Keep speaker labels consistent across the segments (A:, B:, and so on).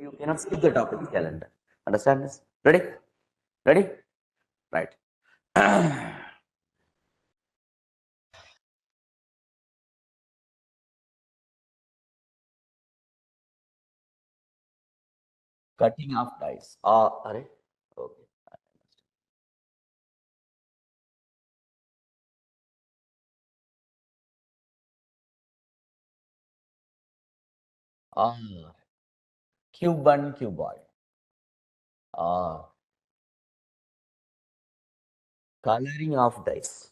A: you cannot skip the topic calendar. Understand this? Ready? Ready? Right. Cutting off dice. Array. Okay. Ah, Cuban cuboid. Coloring of dice.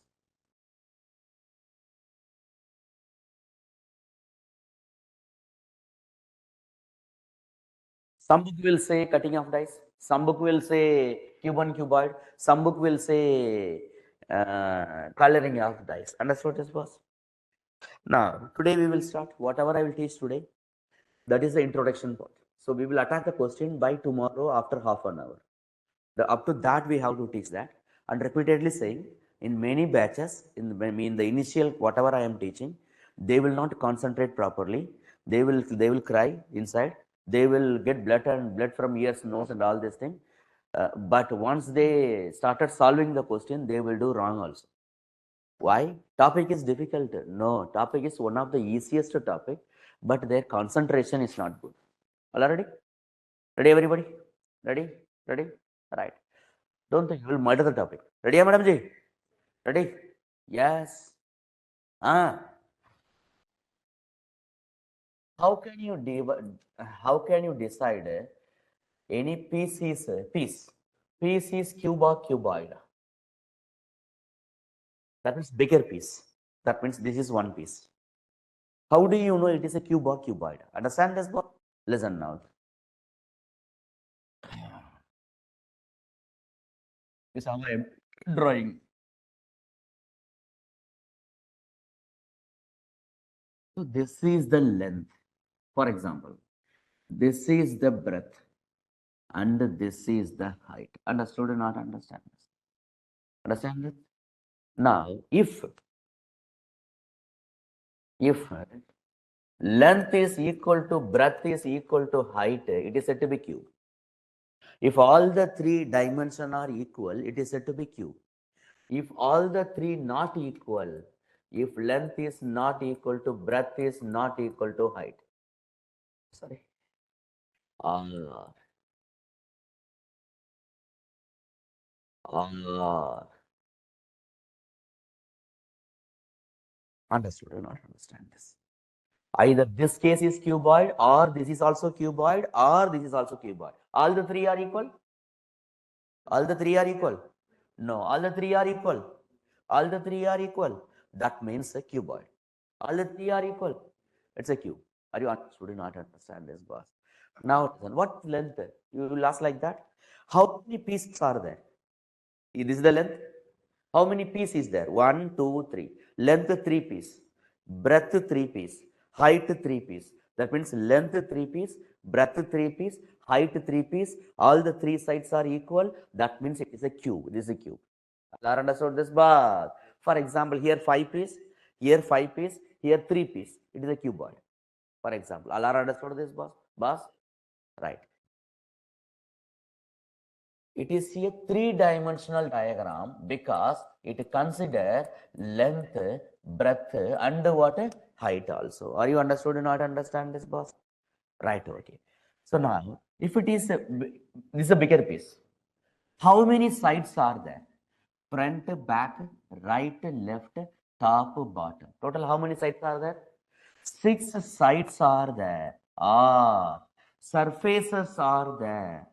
A: Some book will say cutting of dice. Some book will say Cuban cuboid. Some book will say coloring of dice. Understood this, boss? Now, today we will start. Whatever I will teach today, that is the introduction part. So we will attack the question by tomorrow after half an hour. Up to that we have to teach that, and repeatedly saying in many batches in the initial whatever I am teaching, they will not concentrate properly. They will cry inside. They will get blood from ears, nose, and all this thing. But once they started solving the question, they will do wrong also. Why? Topic is difficult. No, topic is one of the easiest topic, but their concentration is not good. All ready? Ready, everybody? Ready? Ready? Right. Don't think you will murder the topic. Ready, madam ji? Ready? Yes. Ah. How can you decide any piece is piece? Piece is cube or cuboid. That means bigger piece. That means this is one piece. How do you know it is a cube or cuboid? Understand this, boy? Listen now. This is how I am drawing. So this is the length. For example, this is the breadth and this is the height. Understood or not understand this? Understand this? Now, if length is equal to breadth is equal to height, it is said to be cube. If all the three dimensions are equal, it is said to be cube. If all the three not equal, if length is not equal to breadth is not equal to height. Sorry. Allah. Allah. Understood or not understand this? Either this case is cuboid or this is also cuboid or this is also cuboid. All the three are equal? All the three are equal? No, all the three are equal. All the three are equal. That means a cuboid. All the three are equal. It's a cube. Are you understood? Not understand this, boss? Now, what length? You will ask like that. How many pieces are there? This is the length. How many pieces is there? 1, 2, 3. Length 3 piece. Breadth 3 piece. Height 3 piece. That means length 3 piece, breadth 3 piece, height 3 piece. All the three sides are equal. That means it is a cube. This is a cube. All understood this, but for example, here 5 piece, here 5 piece, here 3 piece. It is a cuboid. For example, all understood this, boss? Boss? Right. It is a three-dimensional diagram because it considers length, breadth, and what? Height also. Are you understood or not understand this, boss? Right, okay. So now, if it is this is a bigger piece, how many sides are there? Front, back, right, left, top, bottom. Total, how many sides are there? 6 sides are there. Surfaces are there.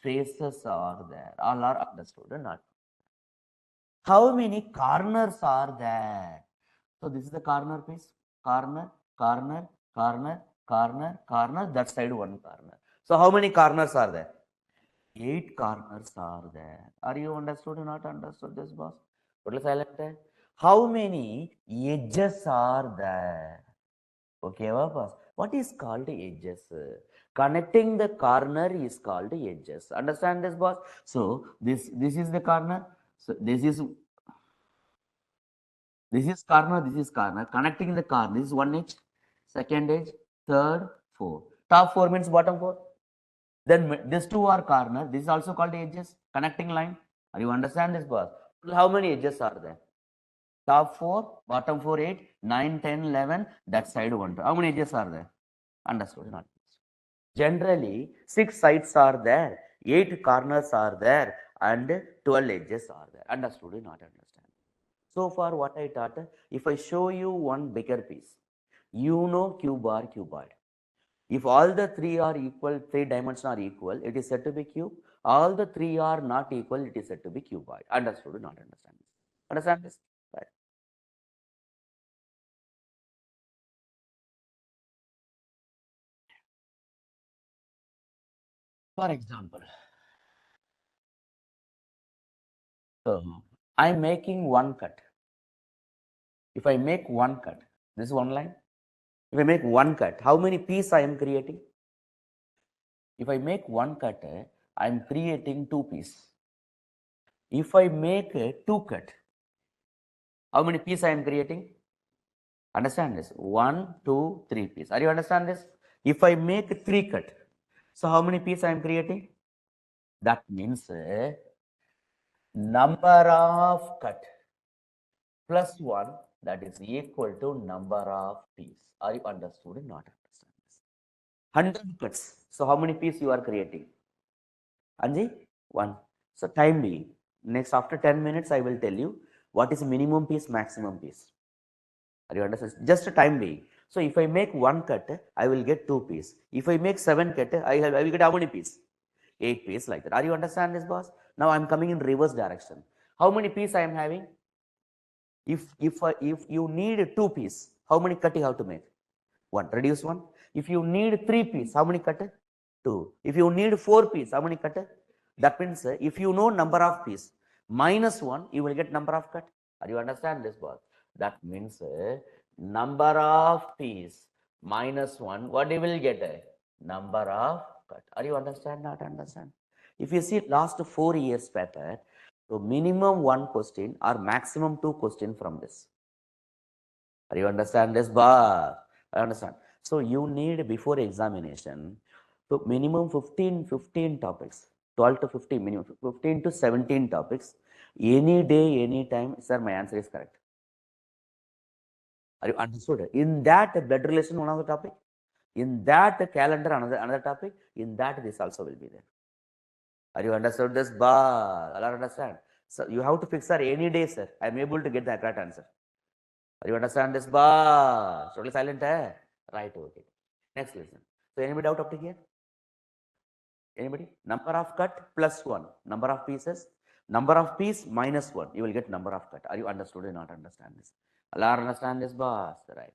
A: Faces are there. All are understood or not? How many corners are there? So this is the corner piece. Corner, corner, corner, corner, corner. That side one corner. So how many corners are there? 8 corners are there. Are you understood or not understood this, boss? Total silent there. How many edges are there? Okay, boss. What is called edges? Connecting the corner is called edges. Understand this, boss? So this is the corner. So this is corner. This is corner. Connecting the corner. This is one edge, second edge, third, fourth. Top 4 means bottom 4. Then these two are corner. This is also called edges, connecting line. Are you understand this, boss? How many edges are there? Top 4, bottom 4, 8, 9, 10, 11. That side 1, 2. How many edges are there? Understood? Not. Generally, 6 sides are there, 8 corners are there, and 12 edges are there. Understood? Not understand. So far, what I taught, if I show you one bigger piece, you know cube or cuboid. If all the three are equal, 3 dimensions are equal, it is said to be cube. All the three are not equal, it is said to be cuboid. Understood? Not understand. Understand this? Right. For example, so I'm making one cut. If I make one cut, this is one line. If I make one cut, how many pieces I am creating? If I make one cut, I am creating two pieces. If I make two cut, how many pieces I am creating? Understand this? 1, 2, 3 pieces. Are you understand this? If I make three cut, so how many pieces I am creating? That means number of cut plus 1, that is equal to number of pieces. Are you understood or not understand this? 100 cuts. So how many pieces you are creating? Anji? 1. So time being. Next, after 10 minutes, I will tell you what is minimum piece, maximum piece. Are you understand? Just a time being. So if I make one cut, I will get 2 piece. If I make 7 cut, I will get how many piece? 8 piece like that. Are you understand this, boss? Now I am coming in reverse direction. How many piece I am having? If you need 2 piece, how many cut you have to make? 1. Reduce 1. If you need 3 piece, how many cut? 2. If you need 4 piece, how many cut? That means if you know number of piece minus 1, you will get number of cut. Are you understand this, boss? That means number of piece minus 1, what you will get? Number of cut. Are you understand? Not understand? If you see last 4 years paper, so minimum 1 question or maximum 2 question from this. Are you understand this, boss? I understand. So you need before examination, so minimum 15 topics, 12 to 15, minimum 15 to 17 topics, any day, any time. Sir, my answer is correct. Are you understood? In that blood relation, one of the topic. In that calendar, another topic. In that, this also will be there. Are you understood this, boss? I understand. So you have to fix, sir, any day, sir. I am able to get the correct answer. Are you understand this, boss? Totally silent, eh? Right, okay. Next lesson. So anybody doubt up to here? Anybody? Number of cut plus 1. Number of pieces. Number of piece minus 1. You will get number of cut. Are you understood or not understand this? Allah understand this, boss? Right.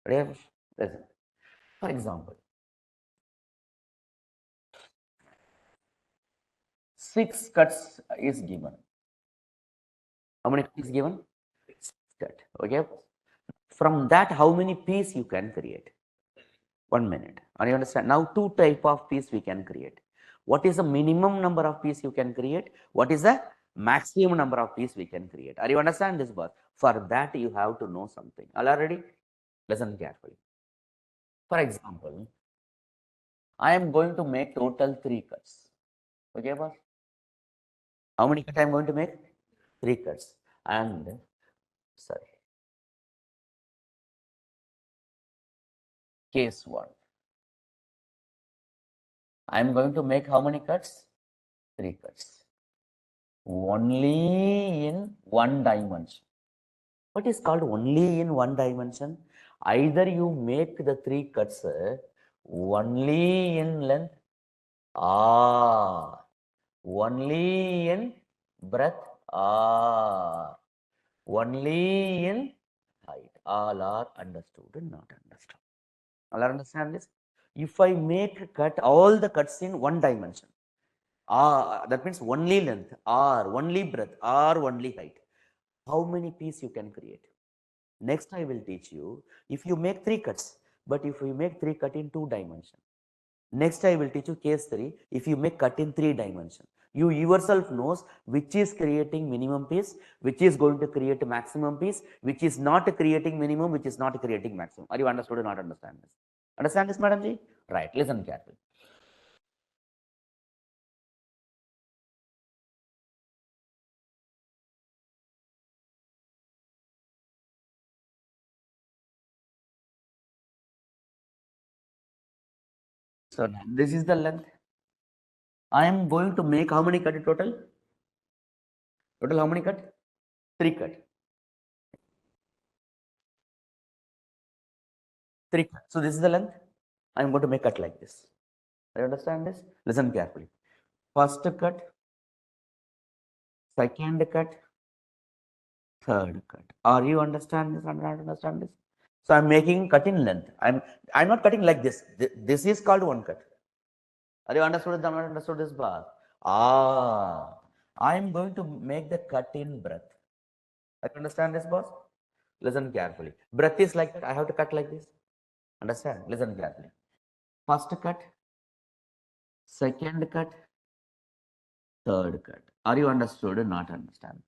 A: Ready? Listen. For example, 6 cuts is given. How many is given? 6 cut. Okay. From that, how many piece you can create? 1 minute. Are you understand? Now, two type of piece we can create. What is the minimum number of piece you can create? What is the maximum number of piece we can create? Are you understand this, boss? For that, you have to know something. All are ready? Listen carefully. For example, I am going to make total 3 cuts. Okay, boss? How many cuts I am going to make? 3 cuts. And, sorry, case 1. I am going to make how many cuts? 3 cuts. Only in one dimension. What is called only in one dimension? Either you make the 3 cuts only in length or only in breadth or only in height. All are understood and not understood. All are understand this? If I make cut all the cuts in one dimension, that means only length or only breadth or only height, how many pieces you can create? Next, I will teach you if you make 3 cuts, but if you make 3 cut in 2 dimensions, Next, I will teach you case 3. If you make cut in 3 dimension, you yourself knows which is creating minimum piece, which is going to create maximum piece, which is not creating minimum, which is not creating maximum. Are you understood or not understand this? Understand this, Madam Ji? Right. Listen carefully. So this is the length. I am going to make how many cut total? Total how many cut? 3 cut. 3 cut. So this is the length. I am going to make cut like this. I understand this? Listen carefully. First cut, second cut, third cut. Are you understand this? Understand this? So I'm making cut in length. I'm not cutting like this. This is called one cut. Are you understood? Understood this bar? I'm going to make the cut in breadth. I understand this, boss? Listen carefully. Breadth is like that. I have to cut like this. Understand? Listen carefully. First cut, second cut, third cut. Are you understood or not understand?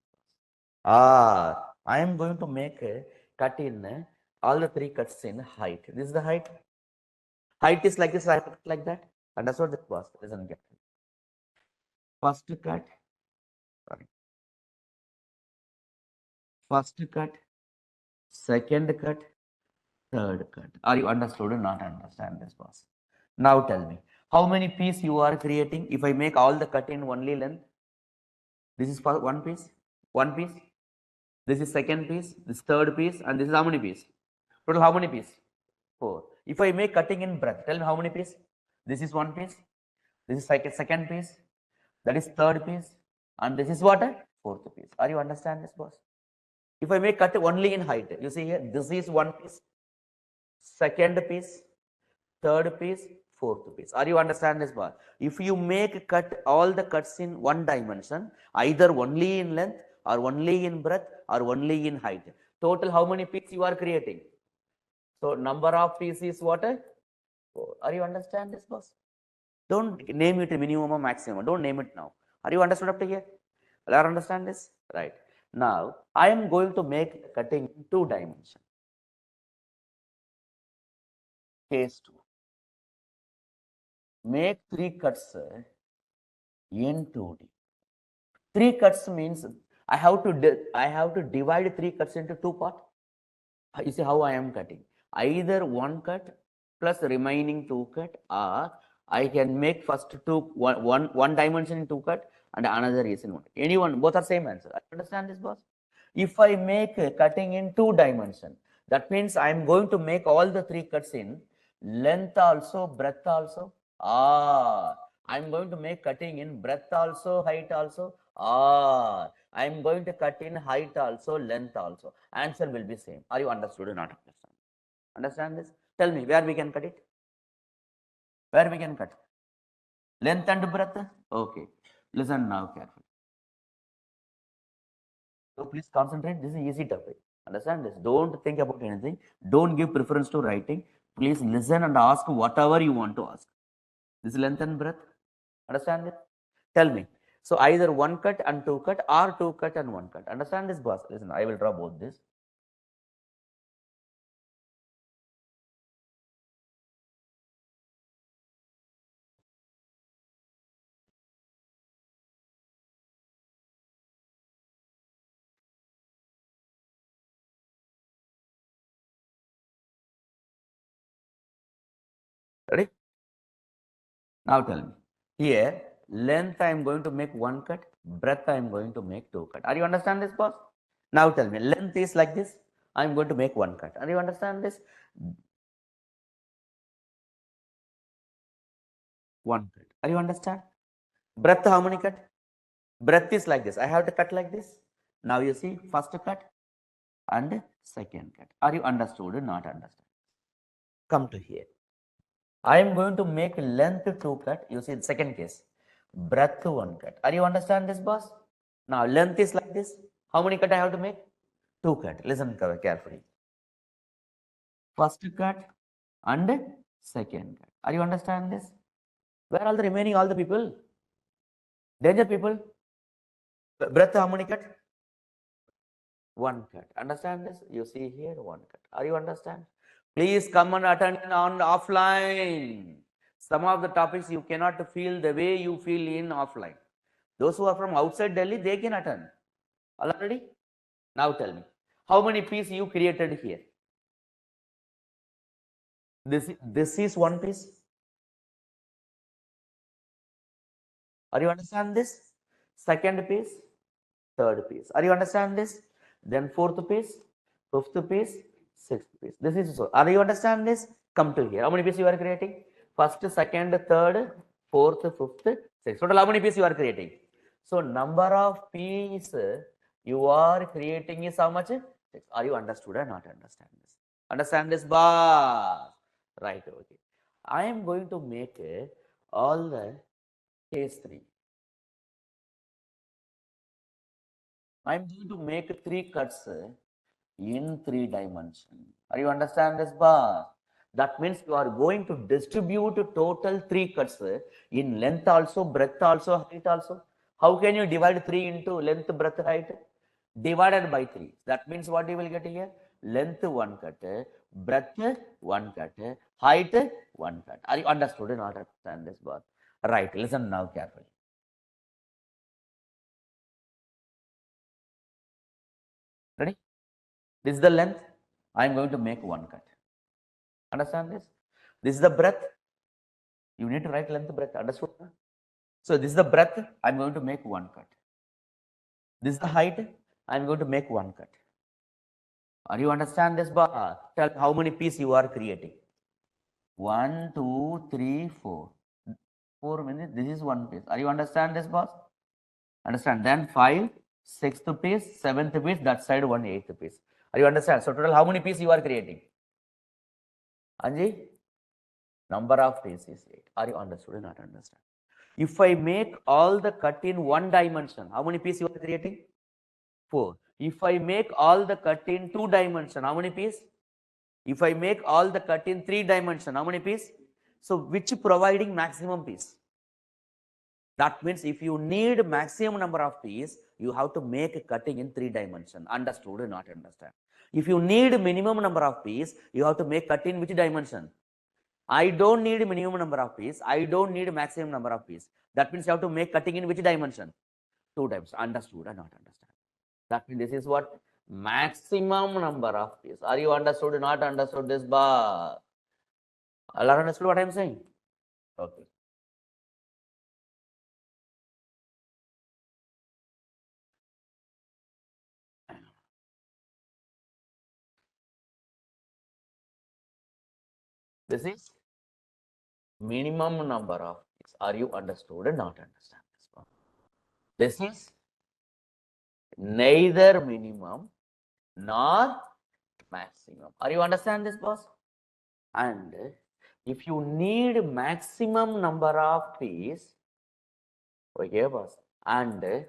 A: I am going to make a cut in all the 3 cuts in height. This is the height. Height is like this, I cut like that. Understood this, boss? Listen carefully. First cut, sorry. First cut, second cut, third cut. Are you understood or not understand this, boss? Now tell me, how many piece you are creating if I make all the cut in only length? This is for one piece, one piece. This is second piece, this third piece, and this is how many piece? Total how many piece? 4. If I make cutting in breadth, tell me how many piece? This is one piece. This is second piece. That is third piece. And this is what? Fourth piece. Are you understand this, boss? If I make cut only in height, you see here, this is one piece, second piece, third piece, fourth piece. Are you understand this, boss? If you make cut all the cuts in one dimension, either only in length or only in breadth or only in height, total how many pieces you are creating? So number of pieces is what? 4. Are you understand this, boss? Don't name it minimum or maximum. Don't name it now. Are you understood up to here? Will you understand this? Right. Now, I am going to make cutting in 2 dimensions. Case 2. Make 3 cuts in 2D. 3 cuts means I have to divide 3 cuts into 2 parts. You see how I am cutting. Either 1 cut plus remaining 2 cut, or I can make first one dimension in 2 cut and another is in 1. Anyone, both are same answer. I understand this, boss? If I make cutting in 2 dimension, that means I am going to make all the 3 cuts in length also, breadth also. I am going to make cutting in breadth also, height also. I am going to cut in height also, length also. Answer will be same. Are you understood or not understand? Understand this? Tell me where we can cut it. Where we can cut? Length and breadth? Okay. Listen now carefully. So please concentrate. This is easy topic. Understand this? Don't think about anything. Don't give preference to writing. Please listen and ask whatever you want to ask. This is length and breadth. Understand it? Tell me. So either 1 cut and 2 cut or 2 cut and 1 cut. Understand this, boss? Listen, I will draw both this. Ready? Now tell me. Here, length I am going to make 1 cut, breadth I am going to make 2 cut. Are you understand this, boss? Now tell me, length is like this. I am going to make 1 cut. Are you understand this? 1 cut. Are you understand? Breadth how many cut? Breadth is like this. I have to cut like this. Now you see, first cut and second cut. Are you understood or not understand? Come to here. I am going to make length 2 cut. You see the second case. Breadth 1 cut. Are you understand this, boss? Now length is like this. How many cut I have to make? 2 cut. Listen carefully. First cut and second cut. Are you understand this? Where are the remaining all the people? Danger people. Breath how many cut? One cut. Understand this? You see here one cut. Are you understand? Please come and attend on offline. Some of the topics you cannot feel the way you feel in offline. Those who are from outside Delhi, they can attend. Already? Now tell me, how many pieces you created here? This is one piece. Are you understand this? Second piece, third piece. Are you understand this? Then fourth piece, fifth piece, sixth piece. This is so. Are you understand this? Come to here. How many pieces you are creating? First, second, third, fourth, fifth, sixth. Total how many pieces you are creating? So number of pieces you are creating is how much? Six. Are you understood or not understand this? Understand this bar? Right. Okay. I am going to make all the case 3. I am going to make 3 cuts in 3 dimensions. Are you understand this bar? That means you are going to distribute total 3 cuts in length also, breadth also, height also. How can you divide 3 into length, breadth, height? Divided by 3. That means what you will get here? Length 1 cut, breadth 1 cut, height 1 cut. Are you understood or not understand this bar? Right. Listen now carefully. Ready? This is the length. I am going to make 1 cut. Understand this? This is the breadth. You need to write length, breadth. Understood? So this is the breadth. I am going to make 1 cut. This is the height. I am going to make 1 cut. Are you understand this bar? Tell how many pieces you are creating. 1, 2, 3, 4. 4 minutes. This is 1 piece. Are you understand this, boss? Understand? Then 5, 6th piece, 7th piece. That side 1, 8th piece. Are you understand? So total how many pieces you are creating? Anji? Number of pieces is 8. Are you understood or not understand? If I make all the cut in 1 dimension, how many pieces you are creating? 4. If I make all the cut in 2 dimension, how many pieces? If I make all the cut in 3 dimension, how many pieces? So which providing maximum piece? That means if you need maximum number of pieces, you have to make cutting in 3 dimension. Understood or not understand? If you need minimum number of pieces, you have to make cut in which dimension? I don't need minimum number of pieces. I don't need maximum number of pieces. That means you have to make cutting in which dimension? 2 dimensions. Understood or not understand? That means this is what? Maximum number of pieces. Are you understood or not understood this bar? All are understood what I am saying? Okay. This is minimum number of pieces. Are you understood or not understand this bar? This is neither minimum nor maximum. Are you understand this, boss? And if you need maximum number of pieces, okay, boss, and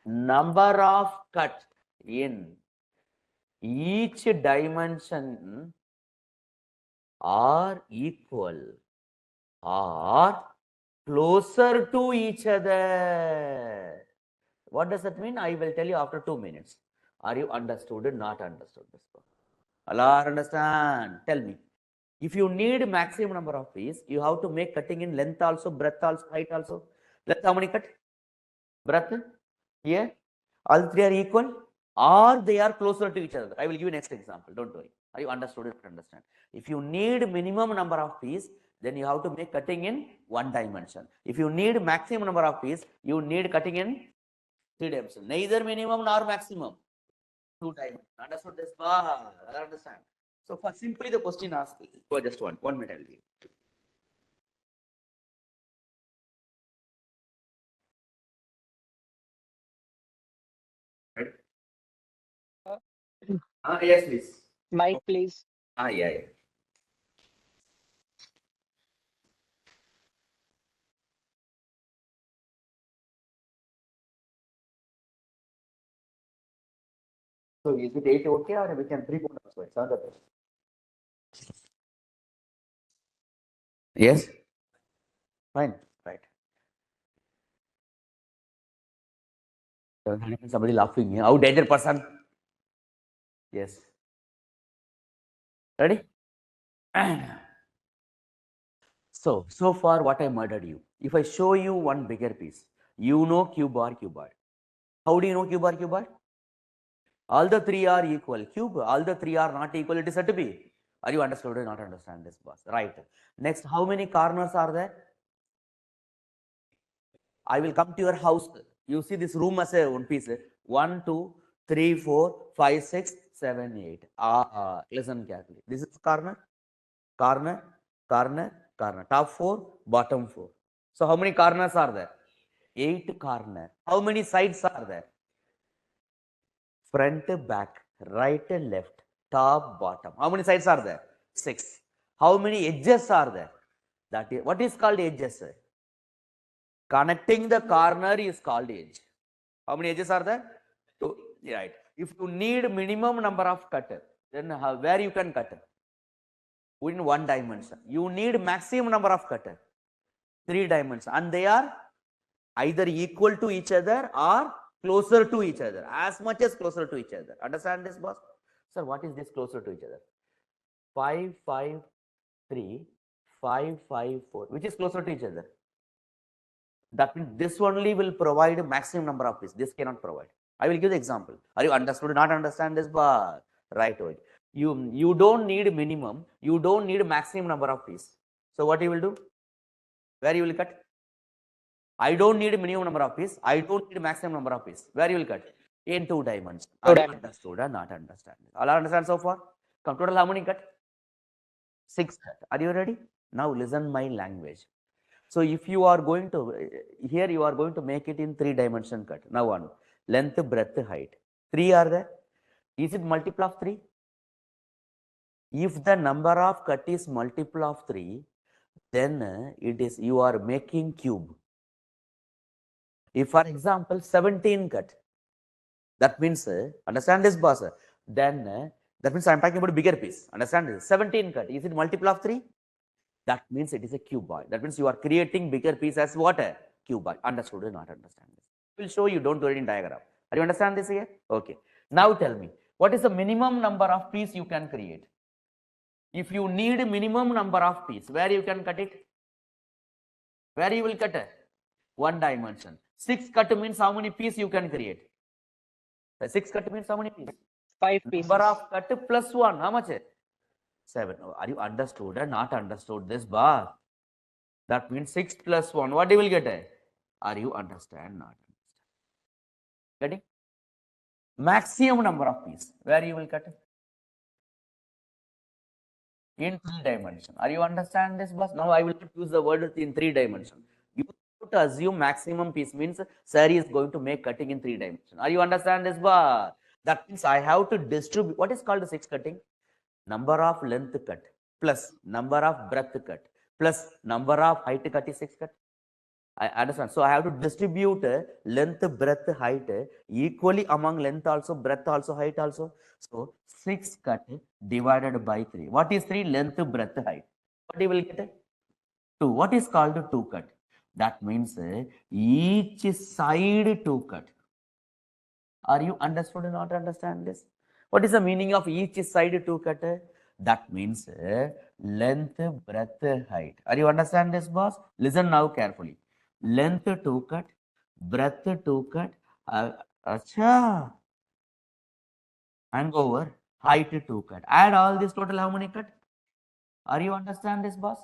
A: number of cut in each dimension are equal or closer to each other. What does that mean? I will tell you after 2 minutes. Are you understood or not understood this? Allah understand? Tell me. If you need maximum number of pieces, you have to make cutting in length also, breadth also, height also. Length how many cut? Breadth? Here? All 3 are equal or they are closer to each other. I will give you next example. Don't worry. Are you understood or understand? If you need minimum number of pieces, then you have to make cutting in 1 dimension. If you need maximum number of pieces, you need cutting in 3 dimensions. Neither minimum nor maximum. 2 dimensions. Understood this? I understand. So for simply the question asked for just 1 minute. I'll give. Right? Yes, please.
B: Mic, please.
A: Yeah, yeah. So is it 8 okay or we can prepone also? It's not the Yes. Fine. Somebody laughing. How danger person? Yes. Ready? So far what I murdered you. If I show you one bigger piece, you know cuboid. How do you know cuboid? All the three are equal. Cube, all the three are not equal. It is said to be. Are you understood or not understand this, boss? Right. Next, how many corners are there? I will come to your house. You see this room as a one piece. 1, 2, 3, 4, 5, 6, 7, 8. Listen carefully. This is corner, corner, corner, corner. Top 4, bottom 4. So how many corners are there? 8 corners. How many sides are there? Front, back, right, left, top, bottom. How many sides are there? 6. How many edges are there? That is what is called edges. Connecting the corner is called edge. How many edges are there? 2. Right. If you need minimum number of cut, then where you can cut? Within 1 dimension. You need maximum number of cut, 3 dimensions, and they are either equal to each other or closer to each other, as much as closer to each other. Understand this, boss? Sir, what is this closer to each other? 5, 5, 3, 5, 5, 4. Which is closer to each other? That means this only will provide maximum number of pieces. This cannot provide. I will give the example. Are you understood? Not understand this, but right away. You don't need minimum. You don't need maximum number of pieces. So what you will do? Where you will cut? I don't need minimum number of pieces. I don't need maximum number of pieces. Where you will cut? In 2 dimensions. Are you understood or not understand? All understand so far? Come total how many cut? 6 cut. Are you ready? Now listen my language. So if you are going to, here you are going to make it in 3 dimension cut. Now one, length, breadth, height. 3 are there. Is it multiple of 3? If the number of cut is multiple of 3, then it is, you are making cube. If for example 17 cut, that means, understand this, boss, then that means I am talking about a bigger piece. Understand this? 17 cut, is it multiple of 3? That means it is a cuboid. That means you are creating bigger piece as what? A cuboid. Understood or not understand this? I will show you, don't do it in diagram. Are you understand this here? Okay. Now tell me, what is the minimum number of piece you can create? If you need minimum number of piece, where you can cut it? Where you will cut it? 1 dimension. 6 cut means how many piece you can create? 6 cut means how many pieces?
B: 5 pieces.
A: Number of cut plus 1. How much? 7. Are you understood or not understood this, bar? That means 6 plus 1. What you will get? Are you understand? Not understand? Getting? Maximum number of pieces. Where you will cut? In 3 dimension. Are you understand this, boss? Now I will not use the word in 3 dimension. You have to assume maximum piece means sir is going to make cutting in 3 dimension. Are you understand this, boss? That means I have to distribute. What is called 6 cutting? Number of length cut plus number of breadth cut plus number of height cut is 6 cut. I understand. So I have to distribute length, breadth, height equally among length also, breadth also, height also. So 6 cut divided by 3. What is 3? Length, breadth, height. What you will get? 2. What is called 2 cut? That means each side 2 cut. Are you understood or not understand this? What is the meaning of each side 2 cut? That means length, breadth, height. Are you understand this, boss? Listen now carefully. Length 2 cut, breadth 2 cut, acha, and go over height 2 cut. Add all this total how many cut? Are you understand this, boss?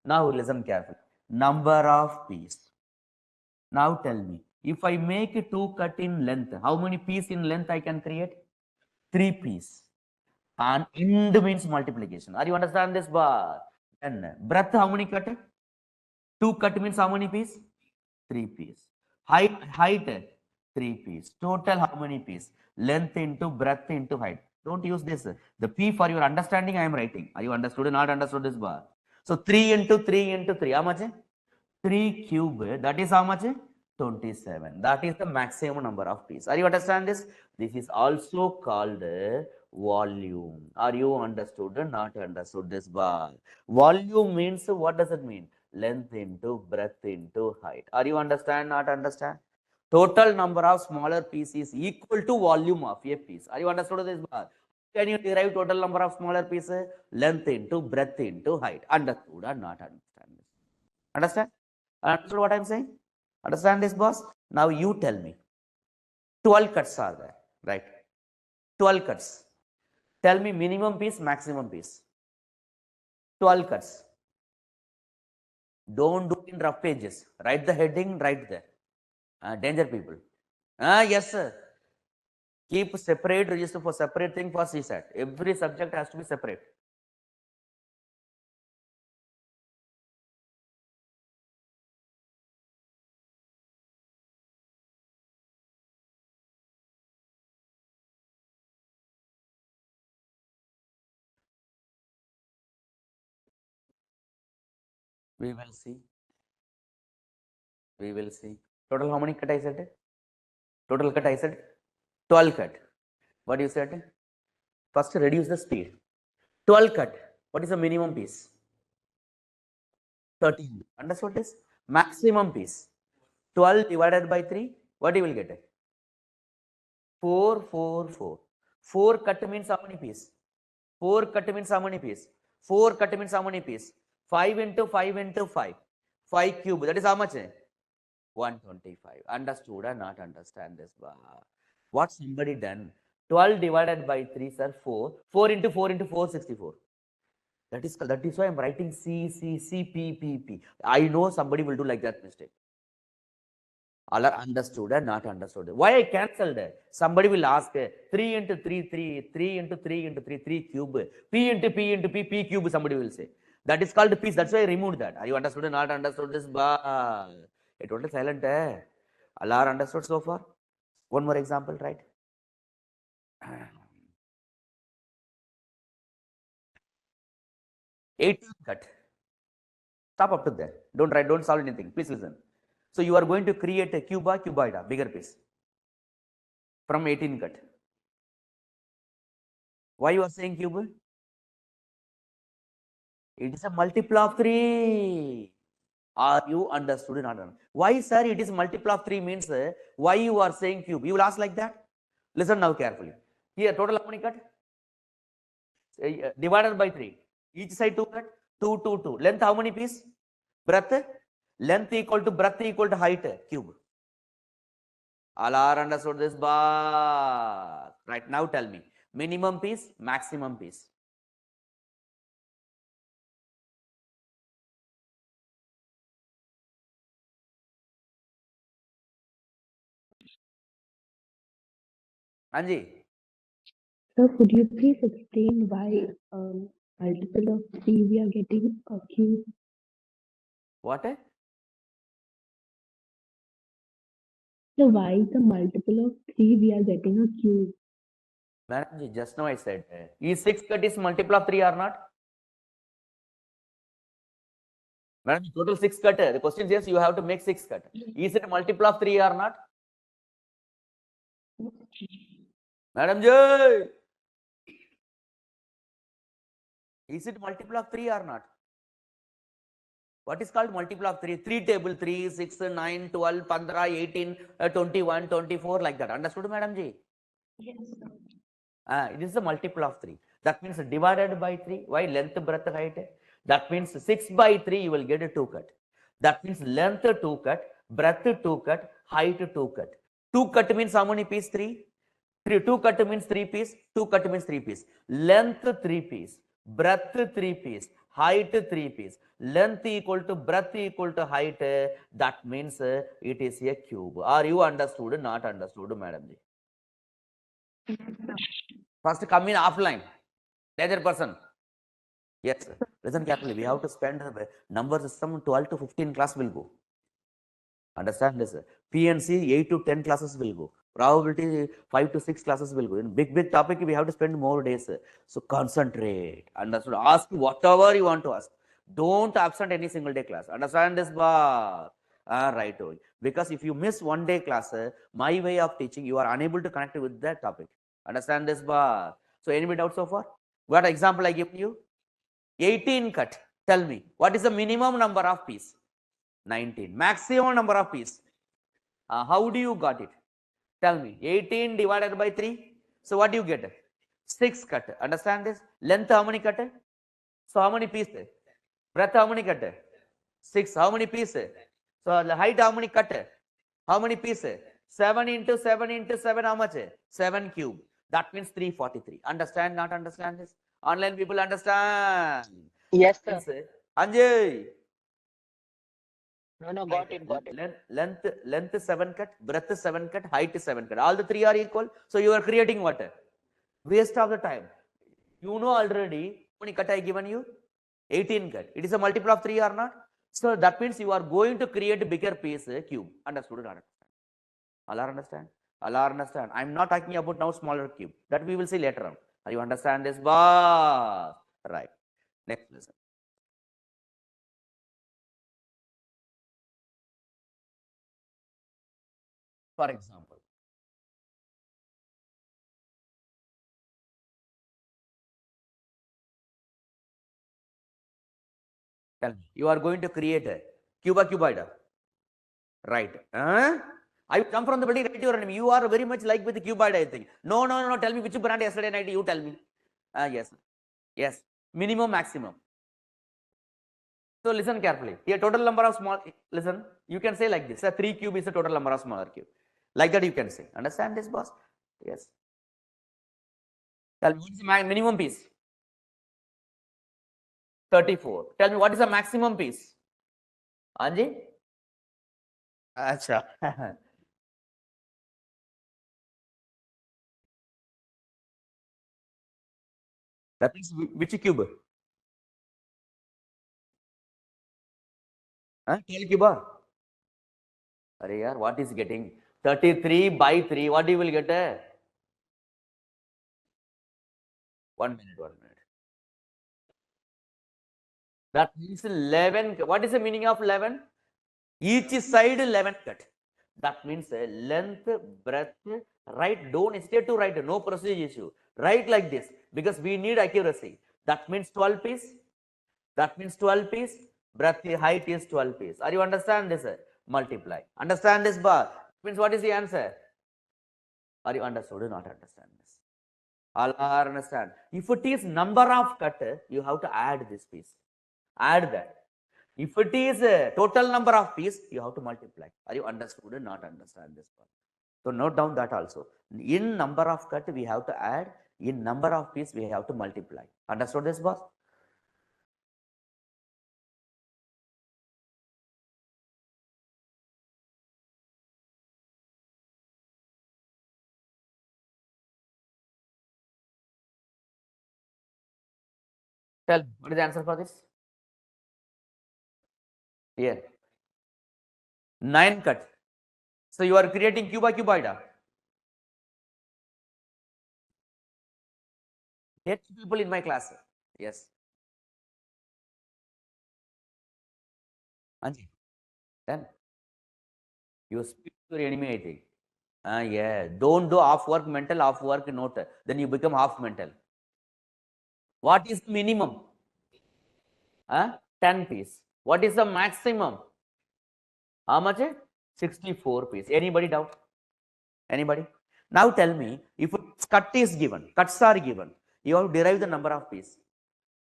A: Now listen carefully. Number of piece. Now tell me, if I make 2 cut in length, how many piece in length I can create? 3 piece. And end means multiplication. Are you understand this, bar? Then breadth how many cut? 2 cut means how many piece? 3 piece. Height 3 piece. Total how many piece? Length into breadth into height. Don't use this. The P for your understanding I am writing. Are you understood or not understood this, bar? So 3 into 3 into 3. How much? 3 cube. That is how much? 27. That is the maximum number of pieces. Are you understand this? This is also called volume. Are you understood or not understood this, bar? Volume means, what does it mean? Length into breadth into height. Are you understand, not understand? Total number of smaller pieces is equal to volume of a piece. Are you understood this bar? Can you derive total number of smaller pieces? Length into breadth into height. Understood or not understand? Understand? Understood what I'm saying? Understand this, boss? Now you tell me. 12 cuts are there, right? 12 cuts. Tell me minimum piece, maximum piece. 12 cuts. Don't do in rough pages. Write the heading right there. Danger people. Yes, sir. Keep separate register for separate thing for CSAT. Every subject has to be separate. We will see. We will see. Total how many cut I said? Total cut I said? 12 cut. What you said? First reduce the speed. 12 cut. What is the minimum piece? 13. Understood this? Maximum piece. 12 divided by 3. What you will get? 4, 4, 4. 4 cut means how many piece? 4 cut means how many piece? 4 cut means how many piece? 5 into 5 into 5. 5 cube. That is how much? 125. Understood or not understand this? What somebody done? 12 divided by 3, sir, 4. 4 into 4 into 4, 64. That is why I'm writing C, C, C, P, P, P. I know somebody will do like that mistake. All are understood and not understood. Why I cancelled? Somebody will ask 3 into 3, 3, 3 into 3 into 3, 3 cube. P into P into P, P cube, somebody will say. That is called piece. That's why I removed that. Are you understood or not understood this? It was silent. All are understood so far? One more example, right? 18 cut. Stop up to there. Don't write, don't solve anything. Please listen. So you are going to create a cuboid, bigger piece from 18 cut. Why you are saying cube? It is a multiple of 3. Are you understood or not? Why, sir, it is multiple of 3 means why you are saying cube? You will ask like that. Listen now carefully. Here, total how many cut? Divided by 3. Each side 2 cut. 2, 2, 2. Length how many piece? Breadth? Length equal to breadth equal to height. Cube. All are understood this bar. Right now tell me. Minimum piece, maximum piece. Anji.
B: Sir, could you please explain why multiple of 3 we are getting a cube?
A: What?
B: So why the multiple of 3 we are getting a cube?
A: Madam, just now I said, is 6 cut is multiple of 3 or not? Madam, total 6 cut. The question is, yes, you have to make 6 cut. Is it multiple of 3 or not? Madam Jay, is it multiple of 3 or not? What is called multiple of 3? 3 table, 3, 6, 9, 12, 15, 18, 21, 24, like that. Understood, Madam Ji?
B: Yes, sir.
A: It is a multiple of 3. That means divided by 3. Why? Length, breadth, height. That means 6 by 3, you will get a 2 cut. That means length 2 cut, breadth 2 cut, height 2 cut. 2 cut means how many piece? 3. 2 cut means 3 piece. 2 cut means 3 piece. Length 3 piece. Breadth 3 piece. Height 3 piece. Length equal to breadth equal to height. That means it is a cube. Are you understood? Not understood, Madam Ji? First come in offline. Danger person. Yes, sir. Listen carefully. We have to spend number system 12 to 15 class will go. Understand this? PNC 8 to 10 classes will go. Probability 5 to 6 classes will go. In big topic, we have to spend more days. So concentrate. Understood? Ask whatever you want to ask. Don't absent any single day class. Understand this? Right. Because if you miss one day class, my way of teaching, you are unable to connect with that topic. Understand this? So any doubt so far? What example I give you? 18 cut. Tell me, what is the minimum number of piece? 19. Maximum number of piece? How do you got it? Tell me. 18 divided by 3. So what do you get? 6 cut. Understand this? Length how many cut? So how many pieces? Breadth how many cut? 6. How many pieces? So the height how many cut? How many pieces? 7 into 7 into 7 how much? 7 cube. That means 343. Understand? Not understand this? Online people understand.
C: Yes,
A: That
C: sir.
A: means, Anjay.
C: No, got it, got it.
A: Length 7 cut, breadth 7 cut, height 7 cut. All the three are equal. So you are creating what? Waste of the time. You know already how many cut I given you? 18 cut. It is a multiple of 3 or not? So that means you are going to create a bigger piece cube. Understood or not? All are understand? All are understand. I am not talking about now smaller cube. That we will see later on. Are you understand this? Boss? Right. Next lesson. For example, tell me, you are going to create a cuboid, right? I come from the building, right? Your name. You are very much like with the cuboid, I think. No, no, no. Tell me which brand yesterday night. You tell me. Yes, yes. Minimum, maximum. So listen carefully. Here, total number of small. Listen, you can say like this. 3 cube is the total number of smaller cube. Like that you can say. Understand this, boss? Yes. Tell me what is the minimum piece? 34. Tell me what is the maximum piece? Anji? Acha. That means which cube? 12 cube. Arey yaar, what is getting? 33 by 3. What you will get? 1 minute, 1 minute. That means 11. What is the meaning of 11? Each side 11 cut. That means length, breadth, right? Don't stay to right. No procedure issue. Right like this because we need accuracy. That means 12 piece. That means 12 piece. Breadth height is 12 piece. Are you understand this? Multiply. Understand this bar? Means what is the answer? Are you understood or not understand this? All are understand. If it is number of cut, you have to add this piece. Add that. If it is a total number of piece, you have to multiply. Are you understood or not understand this part? So note down that also. In number of cut, we have to add. In number of piece, we have to multiply. Understood this, boss? Tell me, what is the answer for this? Here. 9 cut. So you are creating cuboid. 8 people in my class. Yes. Anji. Then you speak to your enemy, I think. Yeah. Don't do half work mental, half work note. Then you become half mental. What is the minimum? 10 piece. What is the maximum? How much? 64 piece. Anybody doubt? Anybody? Now tell me, if cut is given, cuts are given, you have to derive the number of piece.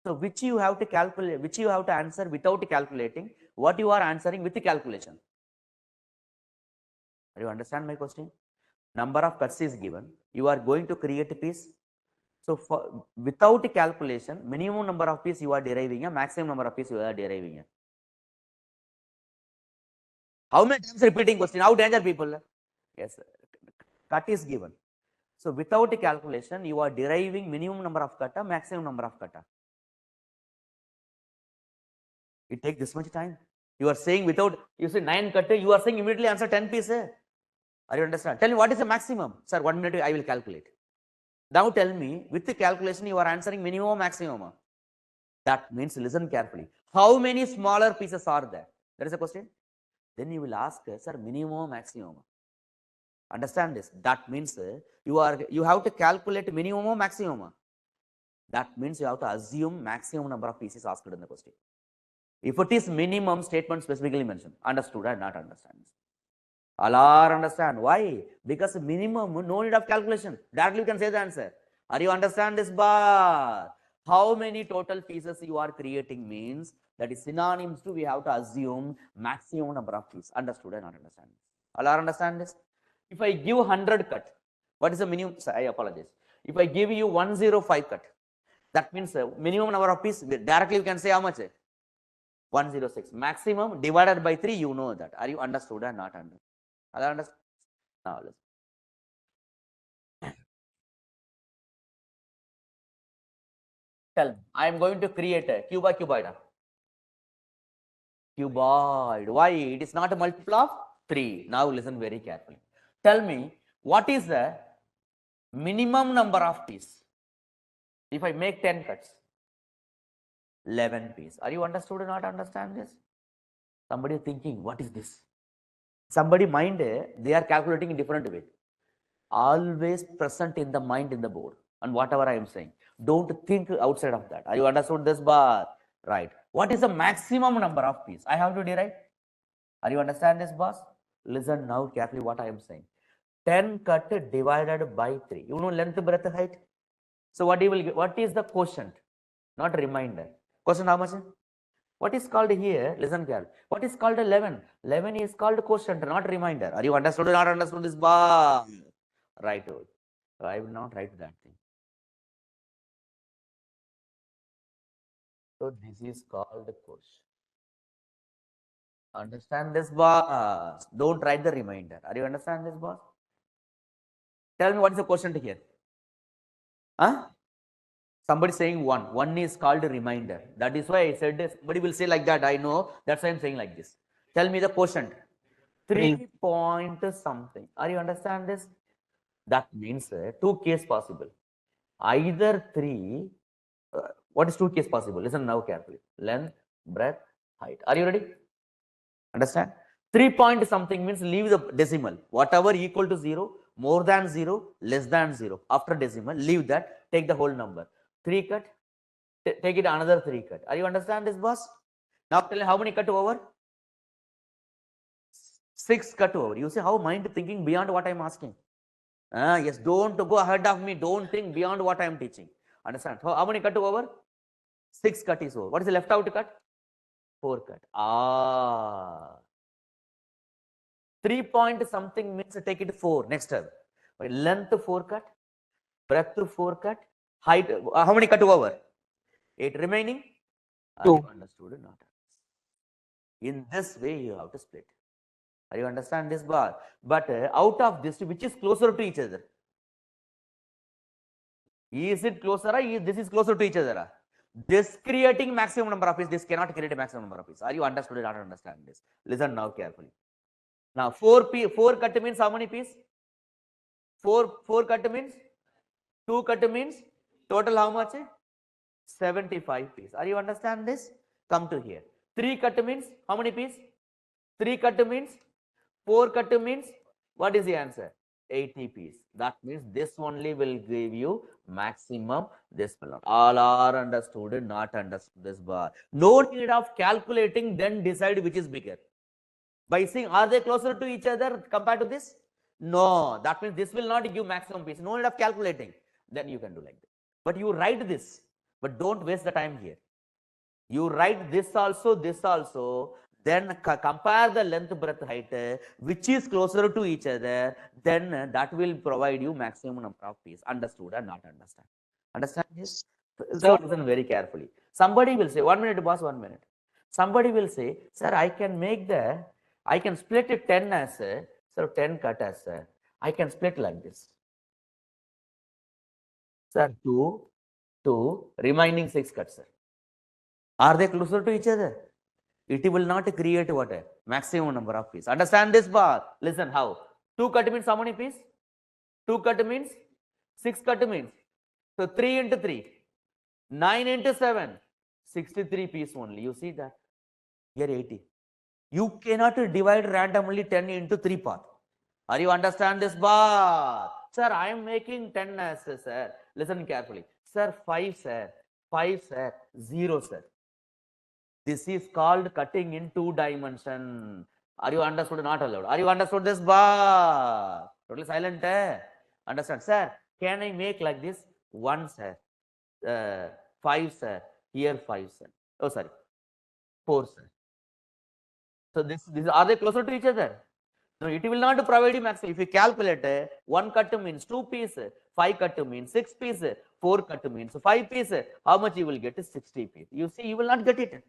A: So which you have to calculate, which you have to answer without calculating, what you are answering with the calculation. Do you understand my question? Number of cuts is given. You are going to create a piece. So for, without calculation, minimum number of piece you are deriving, a maximum number of piece you are deriving. How many times repeating question? How danger people? Yes, cut is given. So without a calculation, you are deriving minimum number of kata, maximum number of kata. It takes this much time. You are saying without, you say 9 kata, you are saying immediately answer 10 pieces. Are you understand? Tell me what is the maximum? Sir, 1 minute I will calculate. Now tell me, with the calculation you are answering minimum or maximum. That means listen carefully. How many smaller pieces are there? That is a question. Then you will ask, sir, minimum or maximum. Understand this. That means you have to calculate minimum or maximum. That means you have to assume maximum number of pieces asked in the question. If it is minimum, statement specifically mentioned. Understood or not understand? All are understand? Why? Because minimum, no need of calculation. Directly you can say the answer. Are you understand this bar? How many total pieces you are creating means that is synonyms to we have to assume maximum number of pieces. Understood and not understand? All are understand this? If I give 100 cut, what is the minimum? I apologize. If I give you 105 cut, that means minimum number of pieces. Directly you can say how much? 106. Maximum divided by 3, you know that. Are you understood or not understood? Are you understood? Now let's tell me. I am going to create a cuboid. Cuboid. Why? It is not a multiple of 3. Now listen very carefully. Tell me, what is the minimum number of pieces? If I make 10 cuts, 11 pieces. Are you understood or not understand this? Somebody thinking, what is this? Somebody mind, they are calculating in different way. Always present in the mind in the board and whatever I am saying. Don't think outside of that. Are you understood this bar? Right. What is the maximum number of pieces? I have to derive. Are you understand this, boss? Listen now carefully what I am saying. 10 cut divided by 3. You know length, breadth, height. So what you will get? What is the quotient? Not reminder. Quotient how much? What is called here? Listen carefully. What is called 11? 11 is called quotient, not reminder. Are you understood or not understood this bar? Right. So I will not write that thing. So this is called quotient. Understand this boss? Don't write the reminder. Are you understand this boss? Tell me what is the quotient here? Huh? Somebody saying 1. 1 is called a reminder. That is why I said this. Somebody will say like that. I know. That's why I'm saying like this. Tell me the quotient. 3 point something. Are you understand this? That means 2 case possible. Either 3. What is 2 case possible? Listen now carefully. Length, breadth, height. Are you ready? Understand? 3 point something means leave the decimal. Whatever equal to 0, more than 0, less than 0. After decimal, leave that. Take the whole number. 3 cut. Take it another 3 cut. Are you understand this, boss? Now tell me how many cut over? 6 cut over. You see how mind thinking beyond what I'm asking. Yes, don't go ahead of me. Don't think beyond what I'm teaching. Understand? How many cut over? 6 cut is over. What is the left out cut? 4 cut. 3 point something means take it 4. Next term. Length 4 cut. Breadth 4 cut. Height. How many cut over? 8 remaining. Are you understood or not? In this way, you have to split. Are you understand this bar? But out of this, which is closer to each other? Is it closer or this is closer to each other? This creating maximum number of pieces, this cannot create a maximum number of pieces. Are you understood or not understand this? Listen now carefully. Now 4 cut means how many pieces? 4 cut means 2 cut means total how much? 75 pieces. Are you understand this? Come to here. 3 cut means how many pieces? 3 cut means 4 cut means what is the answer? 80 pieces. That means this only will give you maximum this will not. All are understood, not understood this bar. No need of calculating, then decide which is bigger. By saying are they closer to each other compared to this? No, that means this will not give maximum piece. No need of calculating. Then you can do like this. But you write this, but don't waste the time here. You write this also, then compare the length, breadth, height, which is closer to each other, then that will provide you maximum number of pieces. Understood or not understand? Understand this? So listen very carefully. Somebody will say, 1 minute, boss, 1 minute. Somebody will say, sir, I can split it 10 as, so 10 cut as, I can split like this. Sir, 2, remaining 6 cuts, sir. Are they closer to each other? It will not create what? Maximum number of pieces. Understand this bar? Listen how. 2 cut means how many pieces? 2 cut means 6 cut means. So 3 into 3. 9 into 7. 63 pieces only. You see that? Here 80. You cannot divide randomly 10 into 3 parts. Are you understand this bar? Sir, I am making 10 as, sir. Listen carefully. Sir, 5, sir. 5, sir. 0, sir. This is called cutting in 2 dimension. Are you understood? Not allowed. Are you understood this bar? Totally silent. Understand, sir? Can I make like this? 1, sir. 5, sir. Here 5, sir. Oh, sorry. 4, sir. So this are they closer to each other? No, it will not provide you maximum. If you calculate 1 cut means 2 pieces, 5 cut means 6 pieces, 4 cut means 5 pieces. How much you will get is 60 pieces. You see, you will not get it.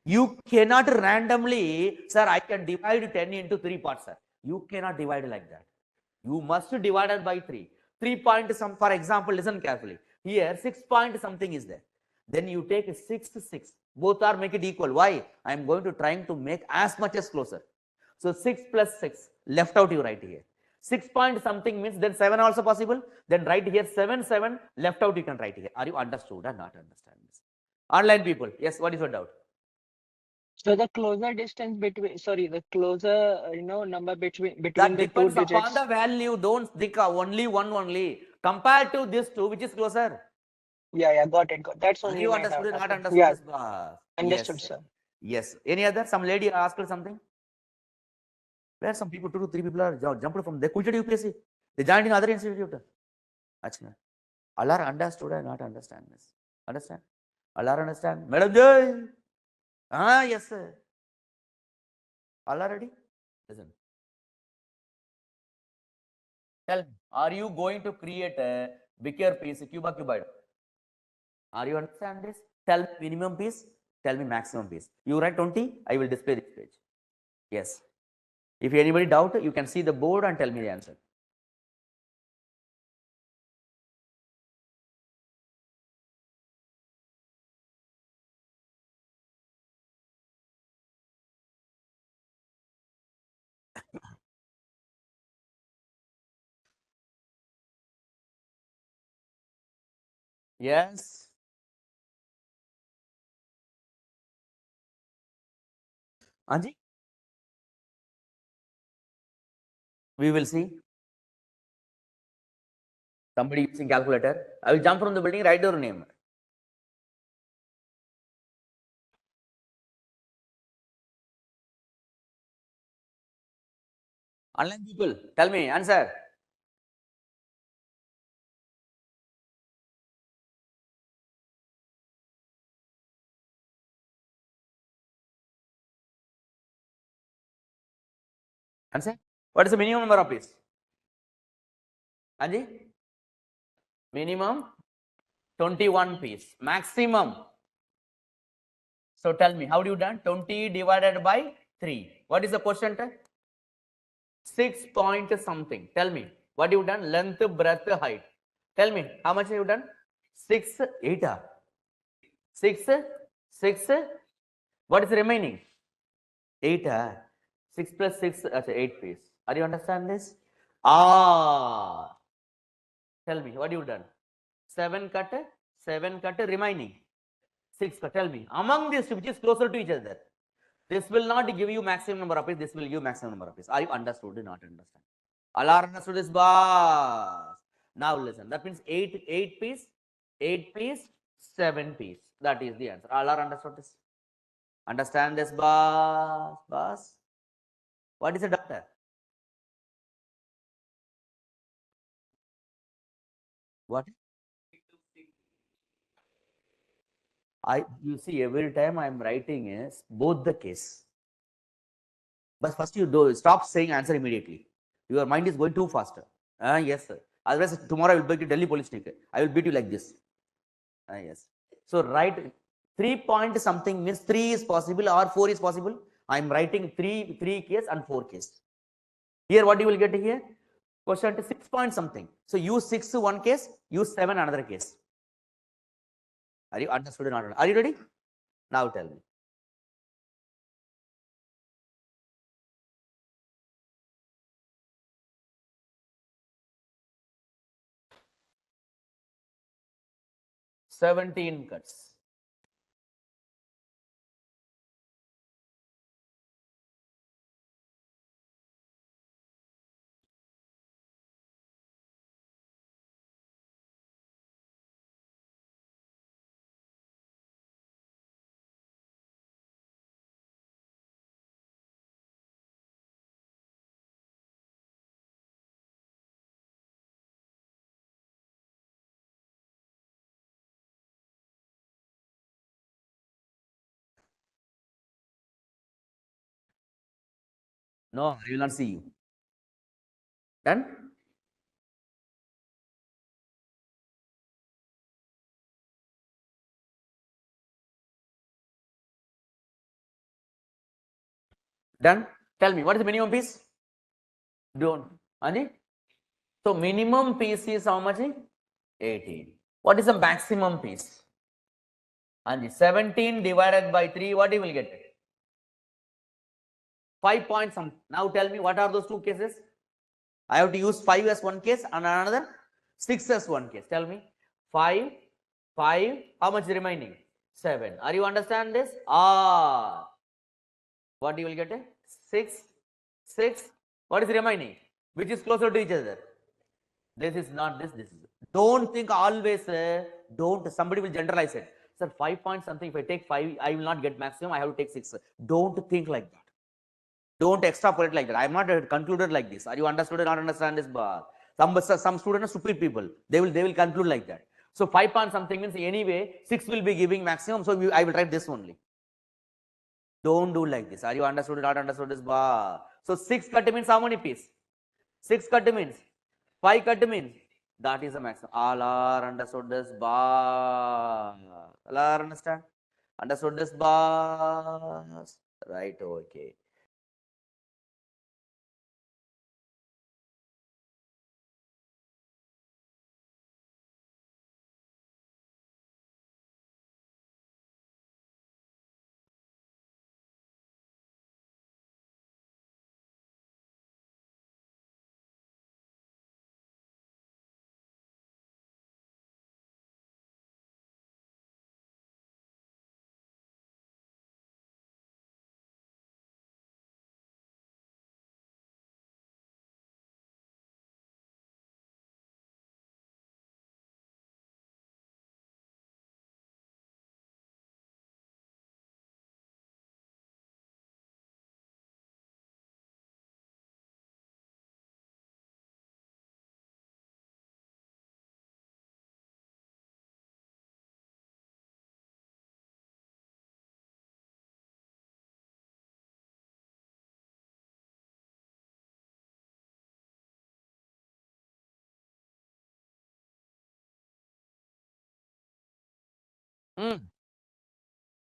A: You cannot randomly, sir, I can divide 10 into 3 parts, sir. You cannot divide like that. You must divide it by 3. 3 point some, for example, listen carefully. Here 6 point something is there. Then you take 6, 6. Both are make it equal. Why? I am going to trying to make as much as closer. So 6 plus 6 left out you write here. 6 point something means then 7 also possible. Then write here 7, 7 left out you can write here. Are you understood or not understand this? Online people, yes, what is your doubt?
C: So the closer distance between, sorry, the closer, number between
A: That
C: the two
A: depends upon
C: digits.
A: the value. Don't think only one only. Compared to this two, which is closer?
C: Yeah, got it. That's
A: Are
C: only
A: you
C: my
A: understood?
C: doubt.
A: Not
C: Okay.
A: understood
C: Yeah,
A: this?
C: understood,
A: Yes.
C: sir.
A: Yes. Any other? Some lady asked something. Where some people, 2 to 3 people are jumped from. They quitted UPSC. They joined in other institute. Achha. Allah understood or not understand this? Understand? Allah understand? Madam Jai. Yes, sir. Allah ready? Listen. Tell me, are you going to create a bigger piece, cuboid? Are you understand this? Tell me minimum piece, tell me maximum piece. You write 20, I will display this page. Yes. If anybody doubt, you can see the board and tell me the answer. Yes. Anji? We will see. Somebody using calculator. I will jump from the building, write your name. Online people, tell me, answer. Answer. What is the minimum number of piece? Anji? Minimum 21 piece. Maximum. So tell me, how do you done? 20 divided by 3. What is the quotient? 6 point something. Tell me, what you done? Length, breadth, height. Tell me, how much have you done? 6, 8. 6, 6. What is remaining? 8. 6 plus 6, 8 piece. Are you understand this? Tell me, what you done? 7 cut, remaining. 6 cut. Tell me, among these two, which is closer to each other? This will not give you maximum number of pieces. This will give maximum number of pieces. Are you understood or not understand? Allah understood this boss. Now listen. That means 8 piece, 8 piece, 7 piece. That is the answer. Allah understood this. Understand this boss? Boss? What is a doctor? What? You see, every time I am writing is both the case. But first you do stop saying answer immediately. Your mind is going too faster. Yes, sir. Otherwise, tomorrow I will beat you Delhi police ticket. I will beat you like this. Yes. So write 3 point something means 3 is possible or 4 is possible. I am writing 3 case and 4 case. Here what you will get here? Question 6 point something. So use 6 one case, use 7 another case. Are you understood or not? Are you ready? Now tell me. $17 cuts. No, I will not see you. Done? Done? Tell me, what is the minimum piece? Don't. Anji? So minimum piece is how much? 18. What is the maximum piece? Anji, 17 divided by 3, what you will get? 5 point something. Now tell me, what are those two cases? I have to use 5 as one case and another 6 as one case. Tell me. 5, 5, how much is remaining? 7. Are you understand this? Ah. What you will get? 6, 6. What is remaining? Which is closer to each other? This is not this, this is. Don't think always, don't, somebody will generalize it. Sir, 5 point something, if I take 5, I will not get maximum, I have to take 6. Don't think like that. Don't extrapolate like that. I am not concluded like this. Are you understood or not understand this? Some students are stupid people. They will conclude like that. So 5 point something means anyway 6 will be giving maximum. So I will write this only. Don't do like this. Are you understood or not understood this? So 6 cut means how many piece? 6 cut means 5 cut means that is the maximum. All are understood this? All are understand? Understood this? Right? Okay.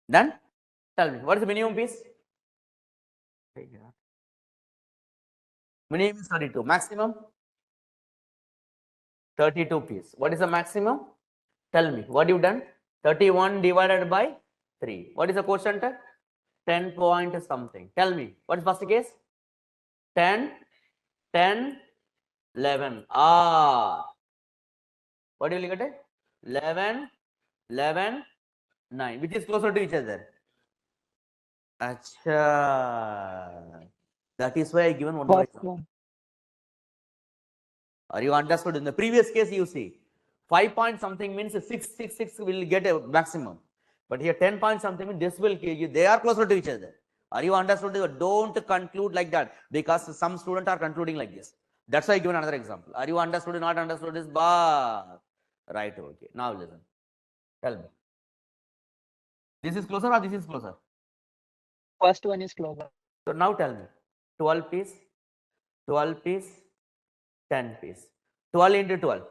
A: Done? Tell me, what is the minimum piece? Minimum is 32. Maximum? 32 piece. What is the maximum? Tell me, what you done? 31 divided by 3. What is the quotient? 10 point something. Tell me, what is first case? 10, 10, 11. Ah. What do you look at it? 11, 11, 9. Which is closer to each other? Acha. That is why I given one more
C: First
A: example.
C: one.
A: Are you understood? In the previous case, you see 5 point something means 6 will get a maximum. But here 10 point something means this will give you, they are closer to each other. Are you understood? Don't conclude like that because some students are concluding like this. That's why I given another example. Are you understood or not understood this? Right, okay. Now listen. Tell me. This is closer or this is closer?
C: First one is closer.
A: So now tell me. 12 piece, 12 piece, 10 piece. 12 into 12.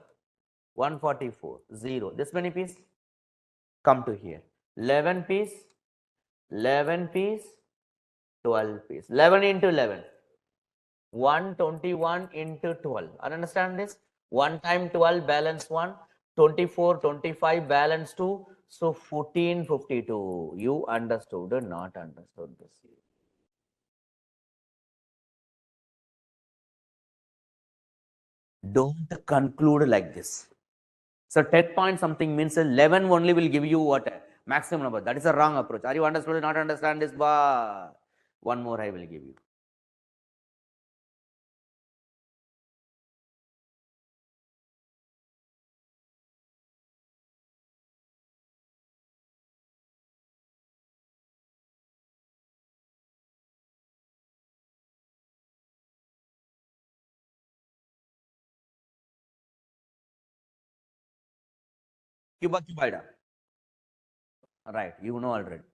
A: 144, 0. This many piece? Come to here. 11 piece, 11 piece, 12 piece. 11 into 11. 121 into 12. Understand this? 1 time 12 balance 1. 24, 25 balance 2. So 14, 52. You understood or not understood this? Don't conclude like this. So 10 point something means 11 only will give you what? Maximum number. That is a wrong approach. Are you understood or not understand this? One more I will give you. Cuboid. Right, you know already.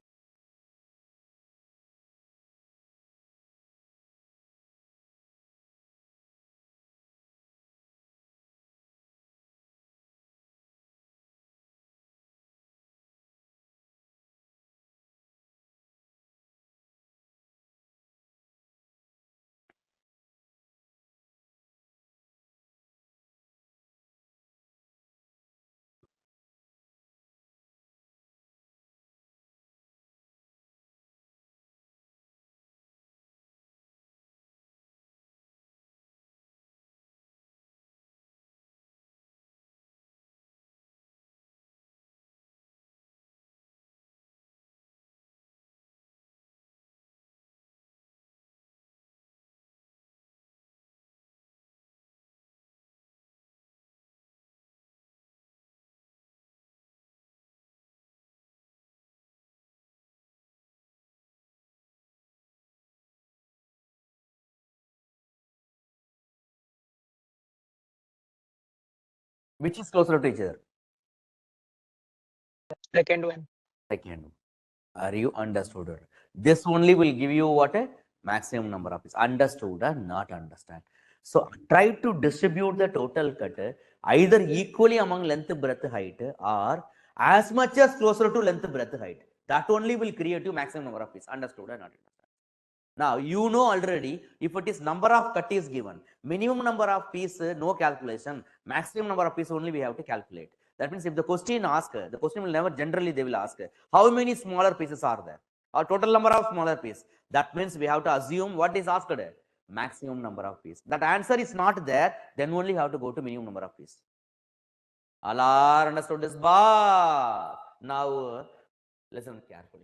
A: Which is closer to each other?
C: Second one.
A: Second. Are you understood? This only will give you what a maximum number of pieces. Understood or not understand? So try to distribute the total cut either equally among length, breadth, height, or as much as closer to length, breadth, height. That only will create you maximum number of pieces. Understood or not understand? Now you know already if it is number of cut is given, minimum number of piece no calculation, maximum number of piece only we have to calculate. That means if the question ask, the question will never generally they will ask how many smaller pieces are there or total number of smaller piece. That means we have to assume what is asked, maximum number of piece. That answer is not there, then only have to go to minimum number of piece. All are understood this bar. Now listen carefully.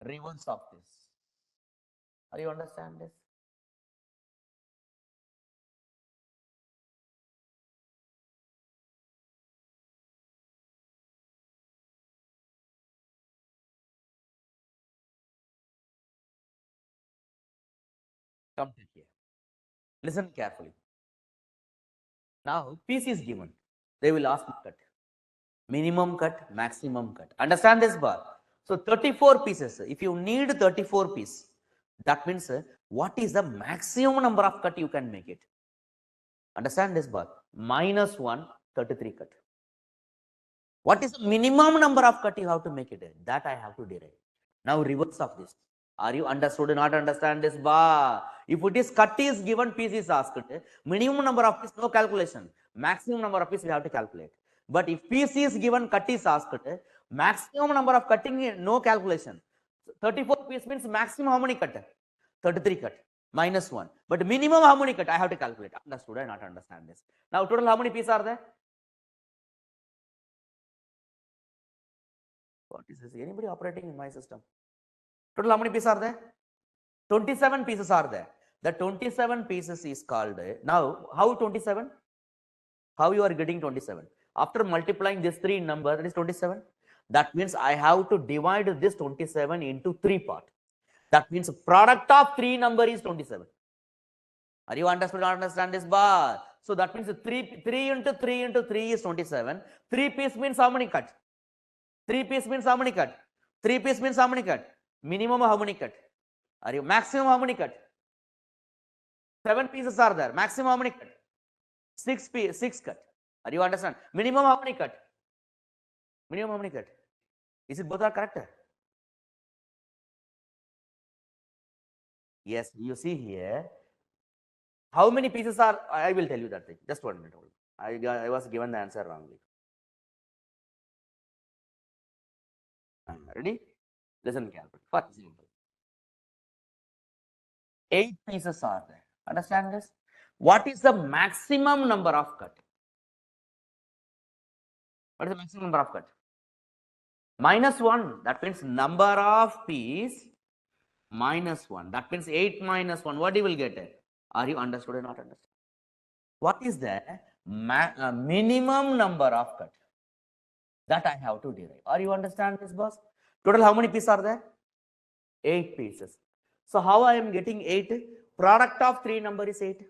A: Reverse of this. Are you understand this? Come to here. Listen carefully. Now piece is given. They will ask cut. Minimum cut, maximum cut. Understand this bar? So 34 pieces. If you need 34 piece, that means what is the maximum number of cut you can make it? Understand this bar? Minus 1, 33 cut. What is the minimum number of cut you have to make it? That I have to derive. Now reverse of this. Are you understood or not understand this bar? If it is cut is given, piece is asked. Minimum number of piece, no calculation. Maximum number of piece we have to calculate. But if piece is given, cut is asked. Maximum number of cutting, no calculation. 34 piece means maximum how many cut? 33 cut. Minus 1. But minimum how many cut? I have to calculate. Understood or not understand this? Now total how many pieces are there? What is this? Anybody operating in my system? Total how many pieces are there? 27 pieces are there. The 27 pieces is called, now how 27? How you are getting 27? After multiplying this three number, that is 27. That means I have to divide this 27 into three parts. That means product of three number is 27. Are you understand this bar? So that means 3 into 3 into 3 is 27. 3 piece means how many cut? 3 piece means how many cut? 3 piece means how many cut? Minimum how many cut? Are you maximum how many cut? 7 pieces are there. Maximum how many cut? 6 cut. Are you understand? Minimum how many cut? Minimum how many cut? Is it both are correct? Yes, you see here. How many pieces are? I will tell you that thing. Just 1 minute. I was given the answer wrongly. Ready? Listen carefully. For example, 8 pieces are there. Understand this? What is the maximum number of cut? What is the maximum number of cut? Minus 1. That means number of piece minus 1. That means 8 minus 1. What you will get? Are you understood or not understood? What is the minimum number of cut? That I have to derive. Are you understand this, boss? Total how many pieces are there? 8 pieces. So how I am getting 8? Product of 3 number is 8.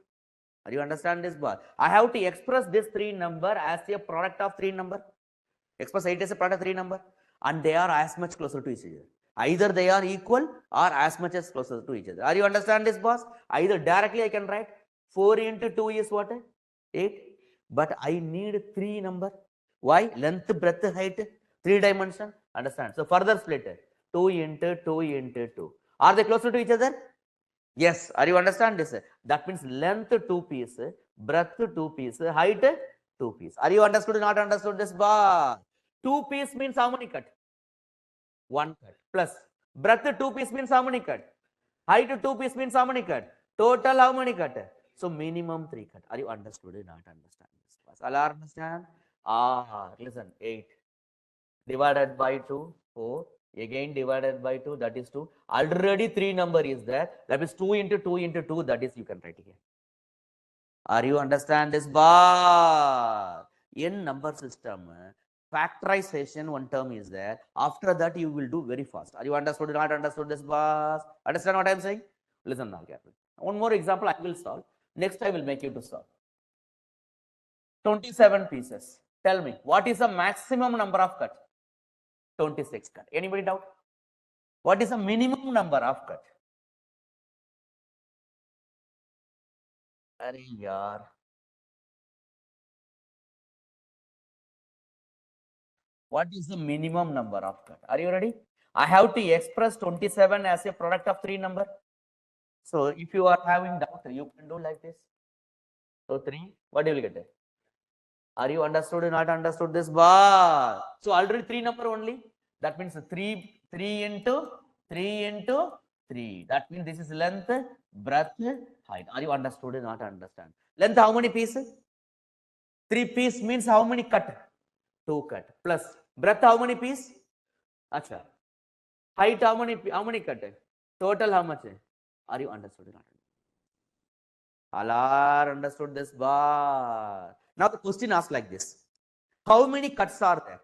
A: Are you understand this, boss? I have to express this 3 number as a product of 3 number. Express 8 as a product of 3 number. And they are as much closer to each other. Either they are equal or as much as closer to each other. Are you understand this, boss? Either directly I can write 4 into 2 is what? 8. But I need 3 number. Why? Length, breadth, height, 3 dimension. Understand? So further split 2 into 2 into 2. Are they closer to each other? Yes. Are you understand this? That means length 2 piece, breadth 2 piece, height 2 piece. Are you understood or not understood this bar? 2 piece means how many cut? 1 cut. Plus breadth 2 piece means how many cut? Height 2 piece means how many cut? Total how many cut? So minimum 3 cut. Are you understood or not understand this class? All understand? Listen, 8 divided by 2, 4. Again divided by 2, that is 2. Already 3 number is there. That is 2 into 2 into 2, that is you can write here. Are you understand this bar? In number system, factorization one term is there. After that you will do very fast. Are you understood or not understood this bar? Understand what I am saying? Listen now carefully. One more example I will solve. Next I will make you to solve. 27 pieces. Tell me, what is the maximum number of cut? 26 cut. Anybody doubt? What is the minimum number of cut? Arey yaar. What is the minimum number of cut? Are you ready? I have to express 27 as a product of 3 number. So if you are having doubt, you can do like this. So 3, what you will get? Are you understood or not understood this bar? So already 3 number only. That means 3 into 3 into 3. That means this is length, breadth, height. Are you understood or not understand? Length how many pieces? 3 piece means how many cut? 2 cut. Plus breadth how many piece? Acha. Height how many cut? Total how much? Are you understood or not? All are understood this bar. Now the question asked like this. How many cuts are there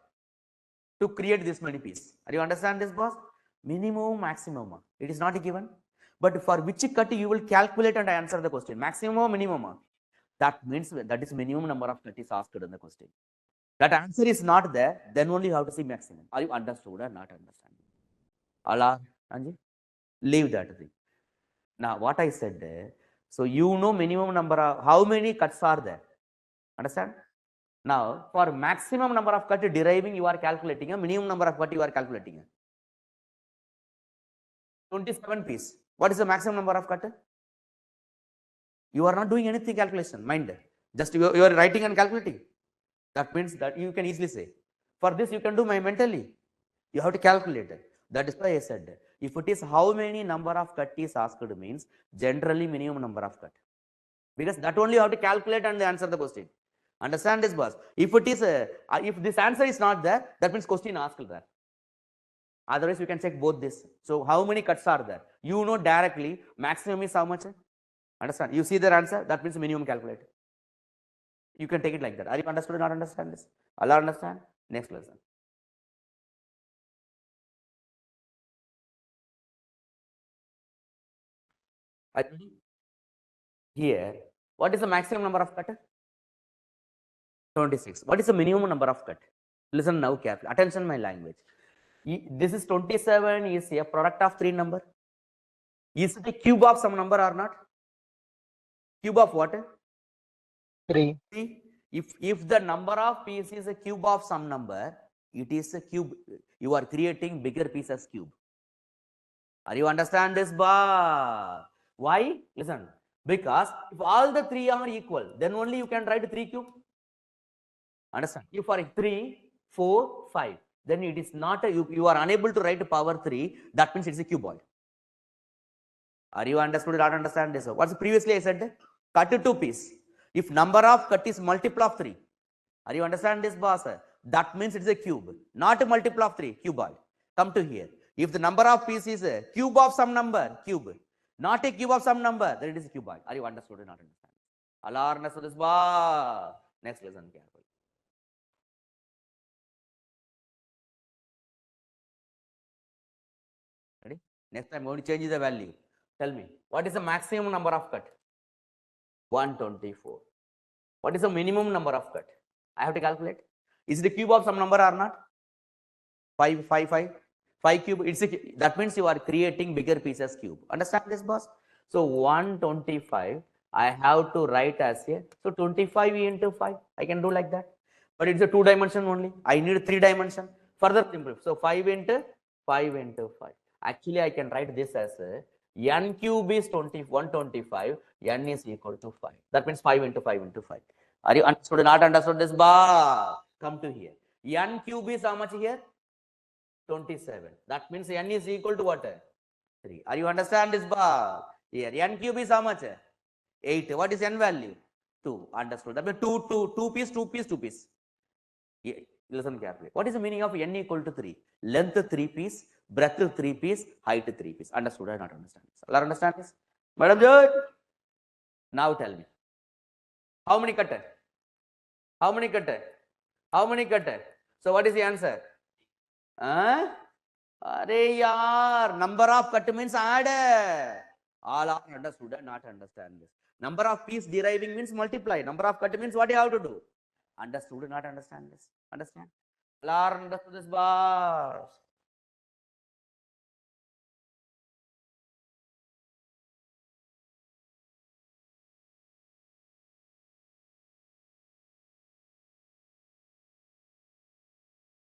A: to create this many pieces? Are you understand this boss? Minimum, maximum. It is not given. But for which cut you will calculate and answer the question. Maximum or minimum? That means that is minimum number of cut is asked in the question. That answer is not there, then only you have to see maximum. Are you understood or not understand? Allah, Anji? Leave that thing. Now what I said, so you know minimum number of, how many cuts are there? Understand? Now, for maximum number of cut deriving, you are calculating a minimum number of cut you are calculating. 27 piece. What is the maximum number of cut? You are not doing anything calculation, mind. Just you are writing and calculating. That means that you can easily say. For this, you can do mentally. You have to calculate. That is why I said, if it is how many number of cut is asked means generally minimum number of cut. Because that only you have to calculate and answer the question. Understand this, boss? If it is if this answer is not there, that means question asked there. Otherwise, you can check both this. So how many cuts are there? You know directly maximum is how much? Understand? You see their answer, that means minimum calculate. You can take it like that. Are you understood or not understand this? Allah understand? Next lesson. Are you ready? Here, what is the maximum number of cut? 26. What is the minimum number of cut? Listen now carefully. Attention my language. This is 27 is a product of 3 number. Is it a cube of some number or not? Cube of what?
C: 3.
A: If the number of pieces is a cube of some number, it is a cube. You are creating bigger piece as cube. Are you understand this bar? Why? Listen. Because if all the 3 are equal, then only you can write 3 cube. Understand? If for 3, 4, 5, then it is not a, you are unable to write power 3. That means it's a cuboid. Are you understood or not understand this? What's previously I said? Cut to 2 piece. If number of cut is multiple of 3. Are you understand this, boss? That means it's a cube, not a multiple of 3, cuboid. Come to here. If the number of piece is a cube of some number, cube, not a cube of some number, then it is a cuboid. Are you understood or not understand? Allah understood this, boss. Next lesson carefully. Ready? Next time, I'm going to change the value. Tell me, what is the maximum number of cut? 124. What is the minimum number of cut? I have to calculate. Is it a cube of some number or not? 5 cube. It's a, that means you are creating bigger pieces cube. Understand this, boss? So 125, I have to write as a, so 25 into 5, I can do like that. But it's a 2 dimension only. I need 3 dimension. Further simple. So 5 into 5 into 5. Actually, I can write this as a n cube is 125, n is equal to 5. That means 5 into 5 into 5. Are you understood or not understood this, bar? Come to here. N cube is how much here? 27. That means n is equal to what? 3. Are you understand this, bar? Here, n cube is how much? 8. What is n value? 2. Understood. That means 2 piece. Yeah. Listen carefully. What is the meaning of n equal to 3? Length 3 piece, breadth 3 piece, height 3 piece. Understood or not understand this? Allah understand this? Madam George? Now tell me. How many cutter? How many cutter? How many cutter? So what is the answer? Arey yaar, number of cut means add. All are understood and not understand this. Number of piece deriving means multiply. Number of cut means what you have to do. Understood and not understand this. Understand? All are understood this bars.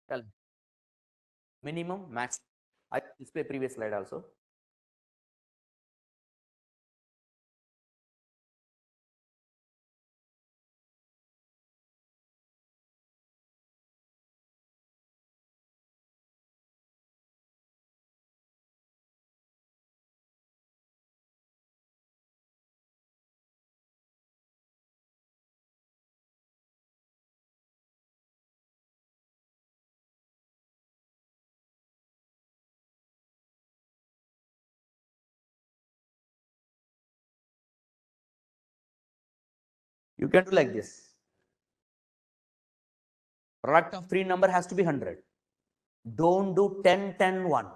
A: Tell me. Minimum, max. I display previous slide also. You can do like this. Product of three number has to be 100. Don't do 10, 10, 1.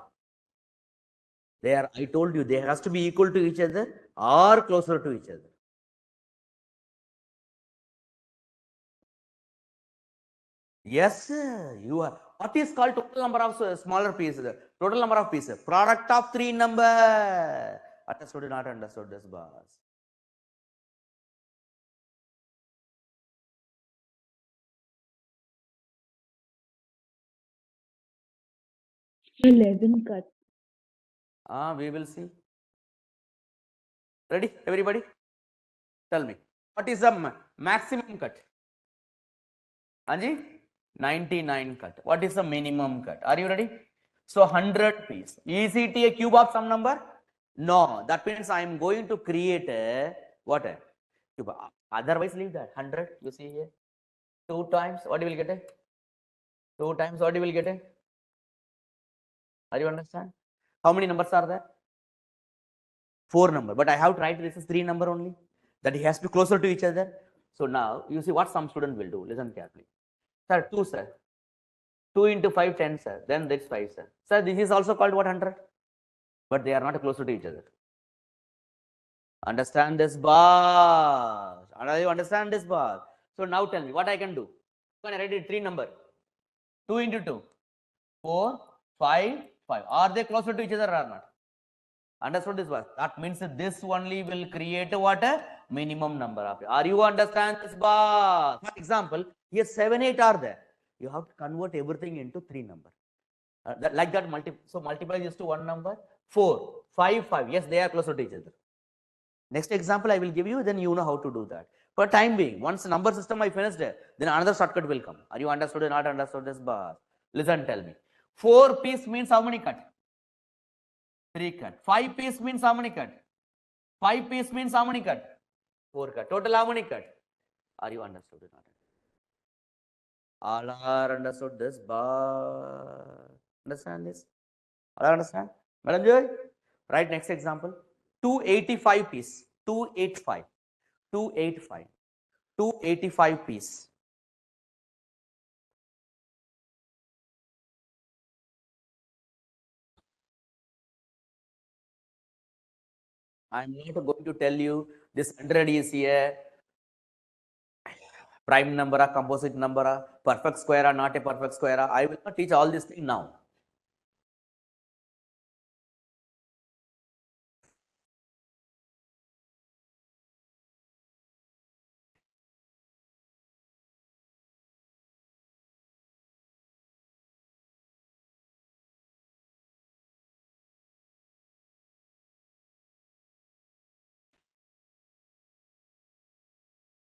A: They are, I told you, they has to be equal to each other or closer to each other. Yes, you are. What is called total number of smaller pieces? Total number of pieces. Product of three number. Understood or not understood this, boss?
B: 11 cuts.
A: We will see. Ready, everybody? Tell me. What is the maximum cut? Anji? 99 cut. What is the minimum cut? Are you ready? So 100 piece. Is it a cube of some number? No. That means I am going to create a what? A cube. Otherwise, leave that 100. You see here. 2 times. What you will get? 2 times. What you will get? Are you understand? How many numbers are there? 4 number. But I have tried this is 3 number only. That it has to be closer to each other. So now you see what some student will do. Listen carefully. Sir, 2 sir. 2 into 5, 10 sir. Then that's 5 sir. Sir, this is also called what 100? But they are not closer to each other. Understand this bar? You understand this bar? So now tell me what I can do. When I write it 3 number. 2 into 2. 4, 5, 5. Are they closer to each other or not? Understood this bar? That means this only will create what a minimum number of. Are you understand this bar? For example, here 7, 8 are there. You have to convert everything into 3 number. Like that so multiply this to 1 number. 4, 5, 5. Yes, they are closer to each other. Next example I will give you, then you know how to do that. For time being, once the number system I finished, then another shortcut will come. Are you understood or not understood this bar? Listen, tell me. 4 piece means how many cut? 3 cut. 5 piece means how many cut? 5 piece means how many cut? 4 cut. Total how many cut? Are you understood or not? All are understood this bar. Understand this? All understand? Madam Joy? Right, next example. 285 piece. 285. 285. 285 piece. I am not going to tell you this 100 is a prime number, a composite number, a perfect square or not a perfect square. I will not teach all these things now.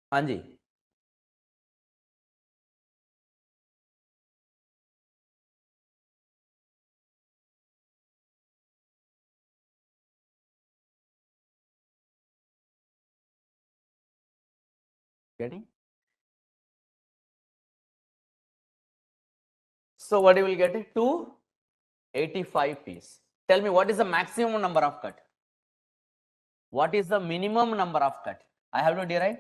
A: Anji. Getting? So what you will get? 285 piece. Tell me what is the maximum number of cut? What is the minimum number of cut? I have to derive.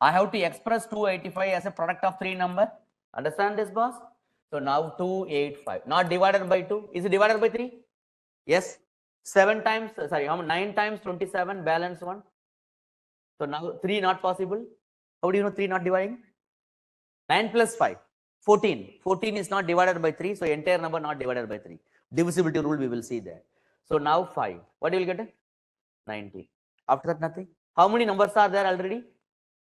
A: I have to express 285 as a product of 3 number. Understand this, boss? So now 285, not divided by 2. Is it divided by 3? Yes. 7 times, sorry, how 9 times 27, balance 1. So now 3 not possible. How do you know 3 not dividing? 9 plus 5, 14. 14 is not divided by 3, so entire number not divided by 3. Divisibility rule we will see there. So now 5. What you will get? 90. After that, nothing. How many numbers are there already?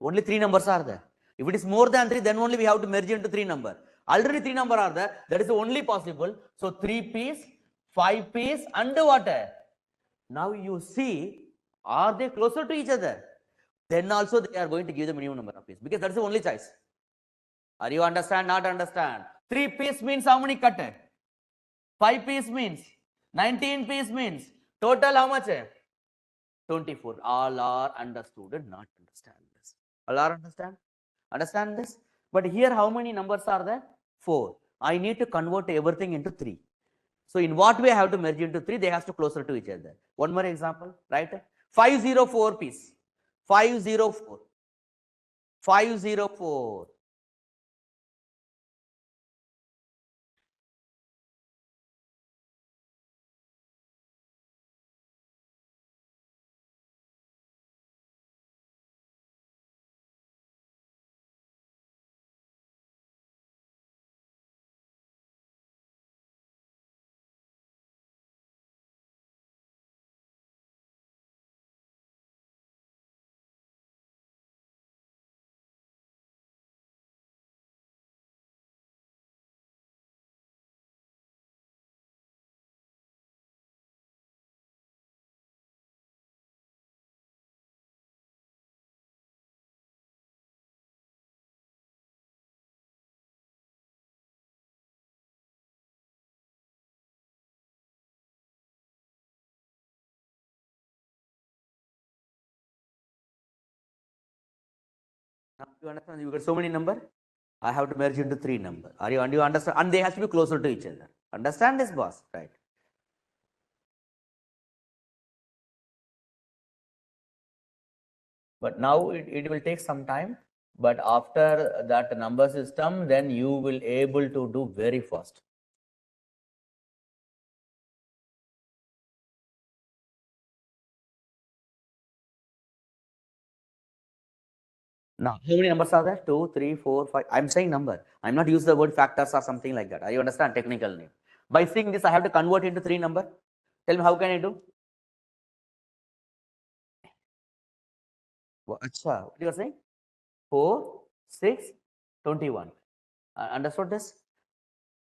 A: Only 3 numbers are there. If it is more than 3, then only we have to merge into 3 number. Already 3 number are there. That is only possible. So 3 piece, 5 piece, and what? Now you see, are they closer to each other? Then also they are going to give the minimum number of pieces, because that's the only choice. Are you understand? Not understand? 3 piece means how many cut? 5 piece means 19 piece means total how much? 24. All are understood and not understand this. All are understand? Understand this? But here how many numbers are there? 4. I need to convert everything into 3. So in what way I have to merge into 3? They have to closer to each other. One more example, right? 504 piece. 504. 504. Now you understand? You got so many number. I have to merge into 3 number. Are you? And you understand? And they have to be closer to each other. Understand this, boss? Right? But now it will take some time. But after that number system, then you will able to do very fast. Now, how many numbers are there? 2, 3, 4, 5. I'm saying number. I'm not use the word factors or something like that. I understand technical name. By seeing this, I have to convert into 3 number. Tell me, how can I do? Achha, what you are saying? 4, 6, 21. Understood this?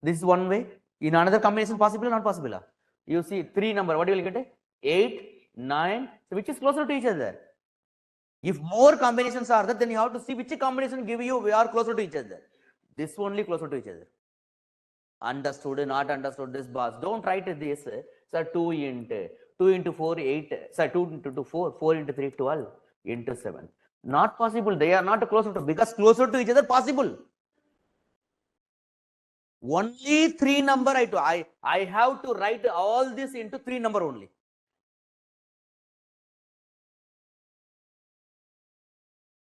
A: This is one way. In another combination, possible or not possible? You see 3 number. What you will get? 8, 9. So which is closer to each other? If more combinations are there, then you have to see which combination give you we are closer to each other. This only closer to each other. Understood, not understood this, boss. Don't write this. Sir, 2 into 4, 8. Sir, 2 into 2, 4. 4 into 3, 12 into 7. Not possible. They are not closer to, because closer to each other possible. Only 3 number I have to write all this into 3 number only.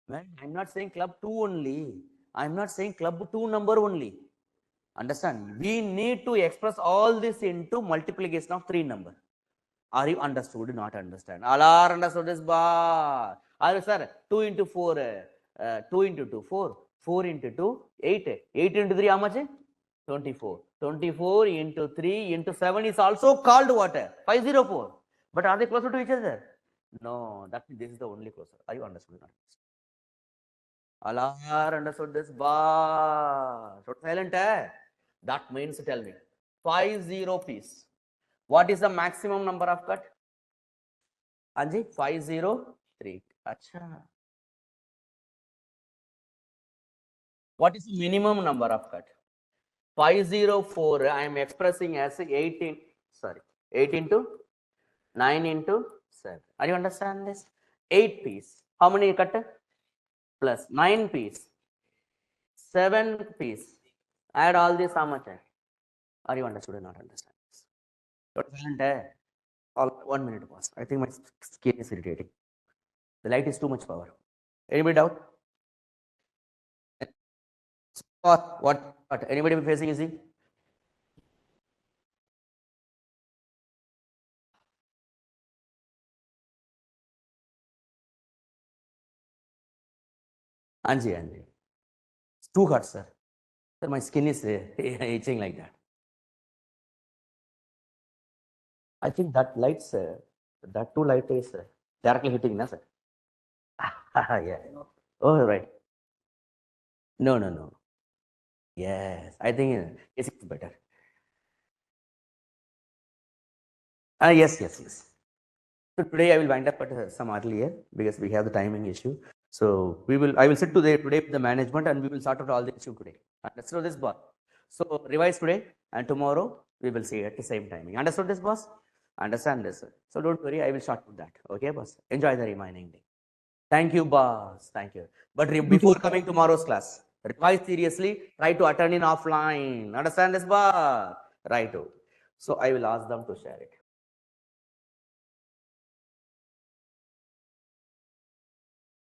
A: Man, I'm not saying club 2 only. I'm not saying club 2 number only. Understand? We need to express all this into multiplication of 3 number. Are you understood? Not understand? All are understood this bar. Are sir 2 into 4, 2 into 2, 4. 4 into 2, 8. 8 into 3, how much? 24. 24 into 3 into 7 is also called what? 504. But are they closer to each other? No, that this is the only closer. Are you understood? All are understood this bar. So silent, eh? That means tell me 50 piece. What is the maximum number of cut? Anji, 503. Acha. What is the minimum number of cut? 504. I am expressing as 18. Sorry, 8 into 9 into 7. Are you understand this? 8 piece. How many cut? Plus 9 piece. 7 piece. Add all this, how much? Are you understood or not understand this? All 1 minute pause. I think my skin is irritating. The light is too much power. Anybody doubt? Or what? Anybody facing easy? Anji, Anji. It's too hot, sir. Sir, my skin is itching like that. I think that light, sir, that two light is directly hitting, na, sir? Yeah. Oh, right. No, no, no. Yes, I think it's better. Yes, yes, yes. So today I will wind up at some earlier because we have the timing issue. So I will sit today with the management and we will sort out all the issue today. Understood this, boss? So revise today and tomorrow we will see at the same timing. Understood this, boss? Understand this, sir. So don't worry, I will sort out that. Okay, boss? Enjoy the remaining day. Thank you, boss. Thank you. But before coming tomorrow's class, revise seriously. Try to attend in offline. Understand this, boss? Right. So I will ask them to share it.